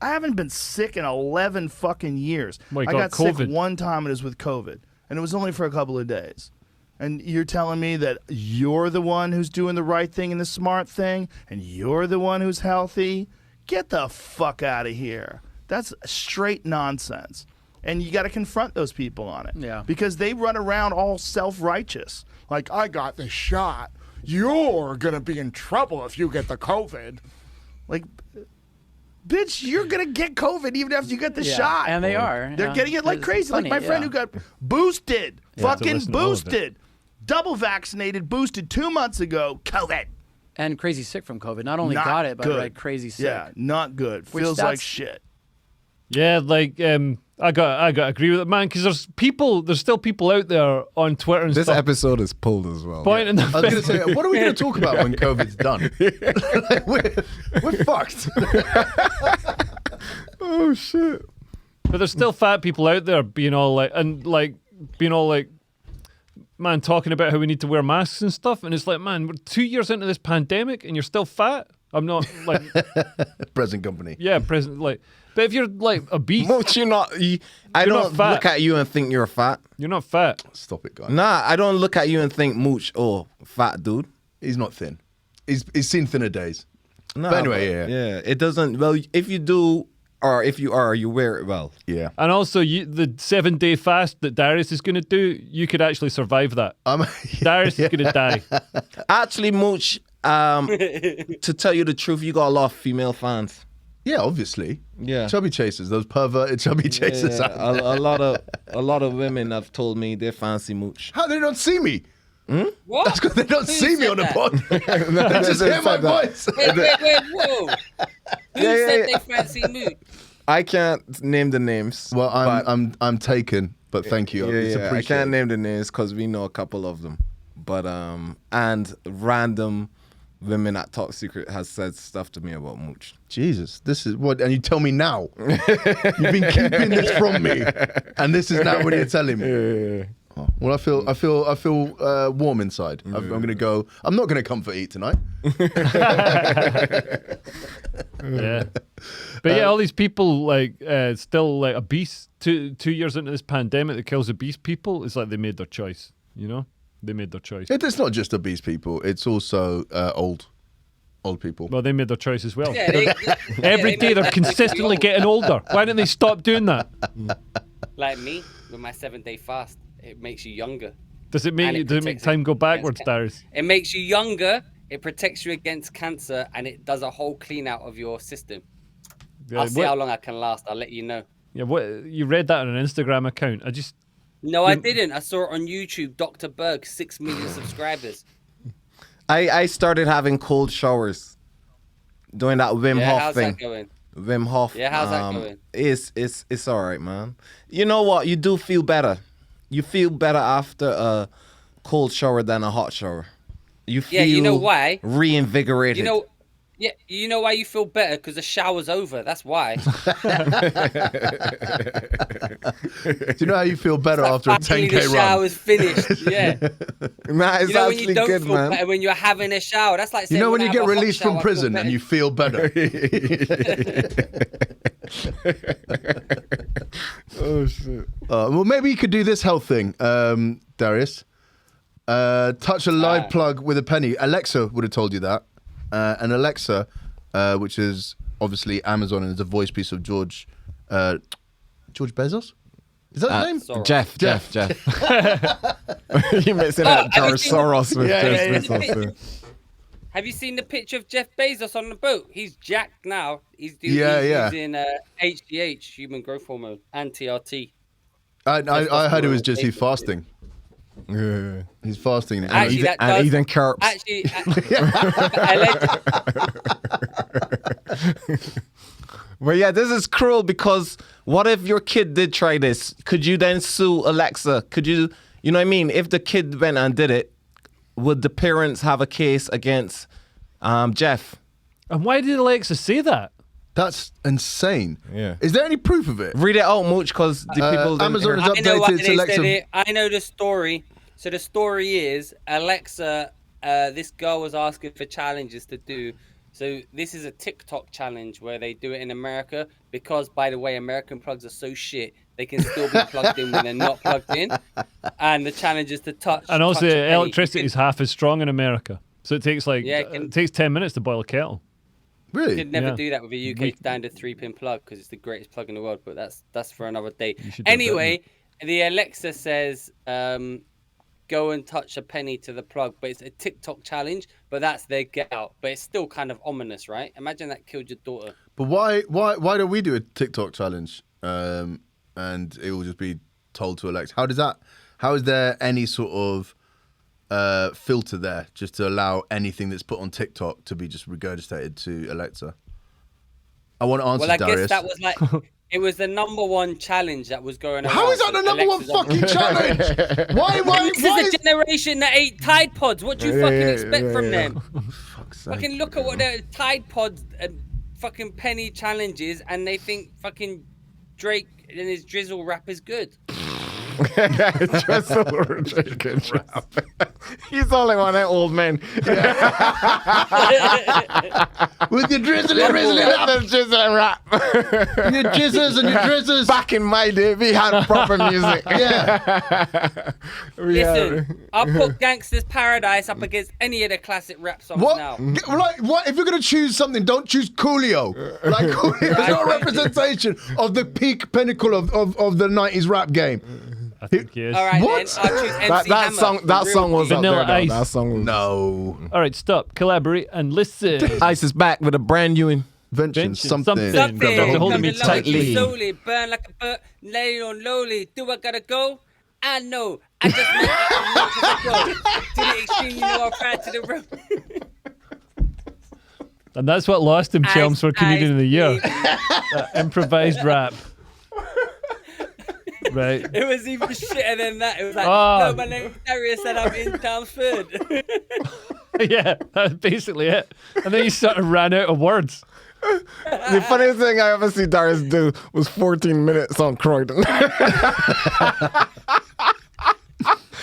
I haven't been sick in 11 fucking years. I got COVID. sick one time and it was with COVID. And it was only for a couple of days. And you're telling me that you're the one who's doing the right thing and the smart thing, and you're the one who's healthy? Get the fuck out of here. That's straight nonsense. And you got to confront those people on it. Yeah. Because they run around all self-righteous. Like, I got the shot. You're going to be in trouble if you get the COVID. Like, bitch, you're going to get COVID even after you get the shot. And they are. They're getting it like crazy. Funny, like my friend who got boosted. Fucking boosted. Double vaccinated, boosted 2 months ago. COVID. And crazy sick from COVID. Not only got it, but like crazy sick. Yeah, not good. Feels like shit. Yeah, like I got to agree with it, man, because there's still people out there on Twitter and this stuff. This episode is pulled as well. Pointing I was going to say, what are we going to talk about when COVID's done? Like, we're fucked. Oh shit! But there's still fat people out there being all like, man, talking about how we need to wear masks and stuff, and it's like, man, we're 2 years into this pandemic and you're still fat. I'm not like present company. Yeah, present like. But if you're like obese, Mooch, you're not. I don't look at you and think you're fat. You're not fat. Stop it, guys. Nah, I don't look at you and think, Mooch, oh, fat dude. He's not thin. He's seen thinner days. Nah, but anyway, yeah. It doesn't. Well, if you do, or if you are, you wear it well. Yeah. And also, the 7-day fast that Darius is going to do, you could actually survive that. Darius is going to die. Actually, Mooch, to tell you the truth, you got a lot of female fans. Yeah, obviously. Yeah. Chubby chasers, those perverted chubby chasers. Yeah. A lot of women have told me they fancy Mooch. How they don't see me? What? That's because they don't see me on the pod. They just hear my voice. Wait, whoa. Who said they fancy Mooch? I can't name the names. Well, I'm taken, but thank you. Yeah, I can't name the names because we know a couple of them. But and random women at Top Secret has said stuff to me about Mooch. Jesus, this is what, and you tell me now. You've been keeping this from me, and this is now what you're telling me. Yeah. Oh, well, I feel warm inside. I'm gonna go. I'm not gonna comfort eat tonight. Yeah, but yeah, all these people like still like obese. 2 years into this pandemic that kills obese people, it's like they made their choice. You know, they made their choice. It's not just obese people. It's also old people. Well, they made their choice as well. Yeah, Every day they're consistently getting older. Why don't they stop doing that? Like me with my 7-day fast, it makes you younger. Does it make time go backwards, Darius? It makes you younger. It protects you against cancer, and it does a whole clean out of your system. Yeah, I'll see how long I can last. I'll let you know. Yeah, what you read that on an Instagram account? I didn't. I saw it on YouTube. Dr. Berg, 6 million subscribers. I started having cold showers, doing that Wim Hof how's thing. that going? Wim Hof. Yeah, how's that going? It's all right, man. You know what? You do feel better. You feel better after a cold shower than a hot shower. You feel you know why? Reinvigorated. You know why you feel better? Because the shower's over. That's why. Do you know how you feel better after a 10K the run? The shower's finished. Yeah. Nah, it's when you don't good, feel man. better when you're having a shower. That's like saying When you I get have a hot released from shower, I prison feel and you feel better. Oh shit. Well, maybe you could do this health thing, Darius. Touch a live plug with a penny. Alexa would have told you that. And Alexa, which is obviously Amazon and is a voice piece of George Bezos? Is that his name? Jeff. You're mixing up George Soros with Jeff Bezos. Have you seen the picture of Jeff Bezos on the boat? He's jacked now. He's using HGH, human growth hormone, and TRT. I heard it was just he's fasting. Yeah. He's fasting and eating carbs. Actually, well, yeah, this is cruel because what if your kid did try this? Could you then sue Alexa? Could you know what I mean? If the kid went and did it, would the parents have a case against Jeff? And why did Alexa say that? That's insane. Yeah. Is there any proof of it? Read it out, Mooch, because the people... Amazon has updated to Alexa. I know the story. So the story is Alexa, this girl was asking for challenges to do. So this is a TikTok challenge where they do it in America because, by the way, American plugs are so shit, they can still be plugged in when they're not plugged in. And the challenge is to touch. And also, touch electricity is half as strong in America. So it takes it takes 10 minutes to boil a kettle. Really? You could never do that with a UK standard 3-pin plug because it's the greatest plug in the world, but that's for another day. Anyway, the Alexa says, go and touch a penny to the plug, but it's a TikTok challenge, but that's their get out. But it's still kind of ominous, right? Imagine that killed your daughter. But why don't we do a TikTok challenge and it will just be told to Alexa? How is there any sort of filter there just to allow anything that's put on TikTok to be just regurgitated to Alexa? I want to answer, Darius. Guess that was like it was the #1 challenge that was going on. How is that the #1 fucking challenge? Why? This is a generation that ate Tide Pods. What do you fucking expect from them? Fuck's sake. Fucking look at what their Tide Pods and fucking penny challenges, and they think fucking Drake and his drizzle rap is good. He's only one that old man. With your drizzly rap. Drizzly rap. Your jizzers and your drizzers. Back in my day, we had proper music. Yeah. Listen, I'll put Gangsta's Paradise up against any of the classic rap songs now. What? If you're going to choose something, don't choose Coolio. Like, Coolio is not a representation of the peak pinnacle of the 90s rap game. I think he is. All right, What? then I'll choose MC Hammer. That song was Vanilla up there, Ice. though. That song was... No. All right, stop, collaborate, and listen. Ice is back with a brand new Invention, something. Something. Grab hold of Come me to love tightly. you slowly, burn like a bird, lay on lowly. Do I gotta go? I know. I just meant as much as I go. To the extreme, you know I'm proud to the road. And that's what lost him Chelms for Comedian of the Year. That improvised rap. Right. It was even shitter than that. It was like, no, my name is Darius and I'm in Chelmsford. Yeah, that's basically it. And then he sort of ran out of words. The funniest thing I ever see Darius do was 14 minutes on Croydon.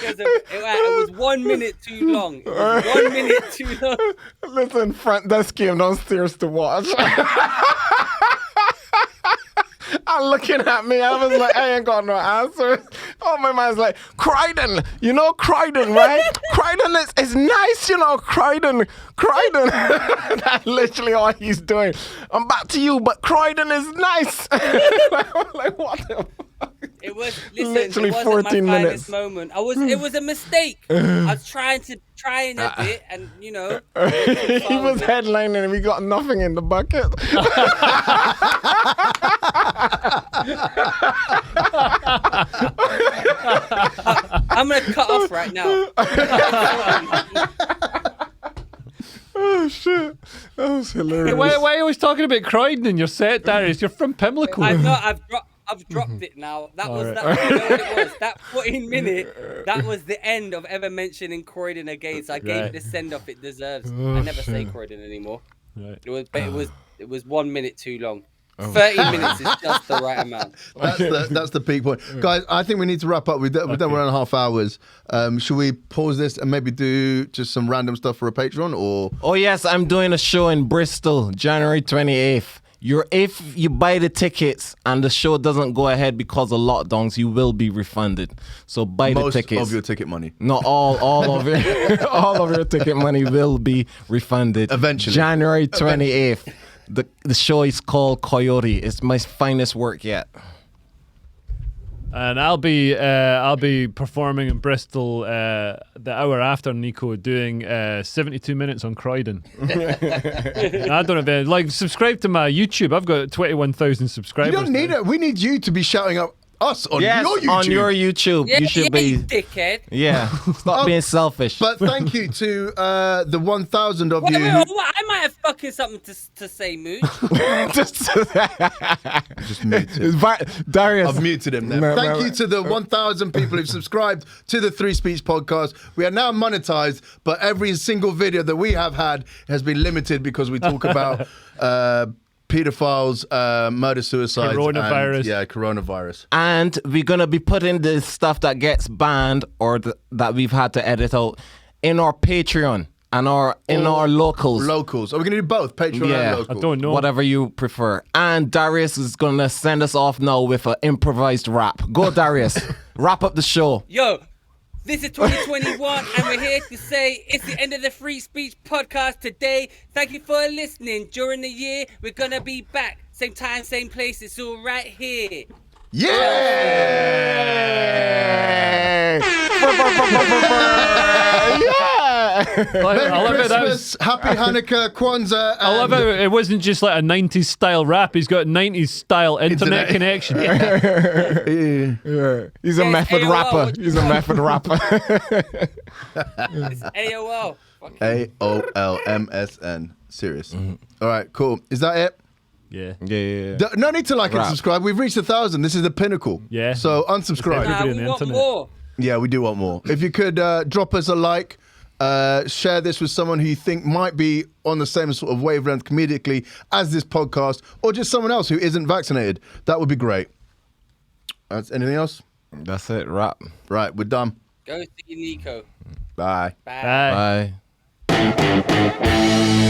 It was 1 minute too long. It was 1 minute too long. Listen, front desk came downstairs to watch. I'm looking at me. I was like, I ain't got no answer. Oh, my man's like, Croydon. You know Croydon, right? Croydon is nice, you know, Croydon. That's literally all he's doing. I'm back to you, but Croydon is nice. Like, what the fuck? It was literally it wasn't 14 my minutes. finest moment. It was a mistake. I was trying and edit, and you know. He was headlining and we got nothing in the bucket. I'm gonna cut off right now. Oh shit! Oh That's hilarious. Why are you always talking about Croydon in your set, Darius? You're from Pimlico. I know. I've dropped it now. That was that. You know what it was? That 14-minute. That was the end of ever mentioning Croydon again. So I gave it the send off it deserves. I never say Croydon anymore. Right. It was 1 minute too long. 30 minutes is just the right amount. That's the peak point. Guys, I think we need to wrap up. We've done 1.5 hours. Should we pause this and maybe do just some random stuff for a Patreon? Or Oh, yes, I'm doing a show in Bristol, January 28th. If you buy the tickets and the show doesn't go ahead because of lockdowns, you will be refunded. So buy the tickets. Most of your ticket money. Not all of it. All of your ticket money will be refunded. Eventually. January 28th. The show is called Coyote. It's my finest work yet. And I'll be performing in Bristol the hour after Nico, doing 72 minutes on Croydon. I don't know, like, subscribe to my YouTube. I've got 21,000 subscribers. You don't need it. We need you to be shouting out us on Yes, your YouTube. on your YouTube. Yeah, you should be. you dickhead. Yeah. Stop being selfish. But thank you to the 1,000 of you. I might have fucking something to say, Mooch. Just muted. Darius. I've muted him there. Thank you to the 1,000 people who've subscribed to the Three Speech podcast. We are now monetized, but every single video that we have had has been limited because we talk about pedophiles, murder, suicide, coronavirus. Coronavirus. And we're going to be putting the stuff that gets banned or that we've had to edit out in our Patreon and in our locals. Locals. Are we going to do both? Patreon and locals? I don't know. Whatever you prefer. And Darius is going to send us off now with an improvised rap. Go, Darius. Wrap up the show. Yo, this is 2021, and we're here to say it's the end of the Free Speech podcast today. Thank you for listening. During the year, we're going to be back. Same time, same place. It's all right here. Yeah! Merry Christmas, Happy Hanukkah, Kwanzaa. I love how it wasn't just like a 90s style rap. He's got a 90s style internet connection. He's a method AOL, rapper. He's a method rapper. It's AOL. AOL MSN. Serious. All right, cool. Is that it? Yeah. No need to like and subscribe. We've reached 1,000. This is the pinnacle. Yeah. So unsubscribe. Nah, we want more. Yeah, we do want more. If you could drop us a like, share this with someone who you think might be on the same sort of wavelength comedically as this podcast, or just someone else who isn't vaccinated, that would be great. Anything else? That's it. Wrap. Right, we're done. Go see Nico. Bye. Bye. Bye.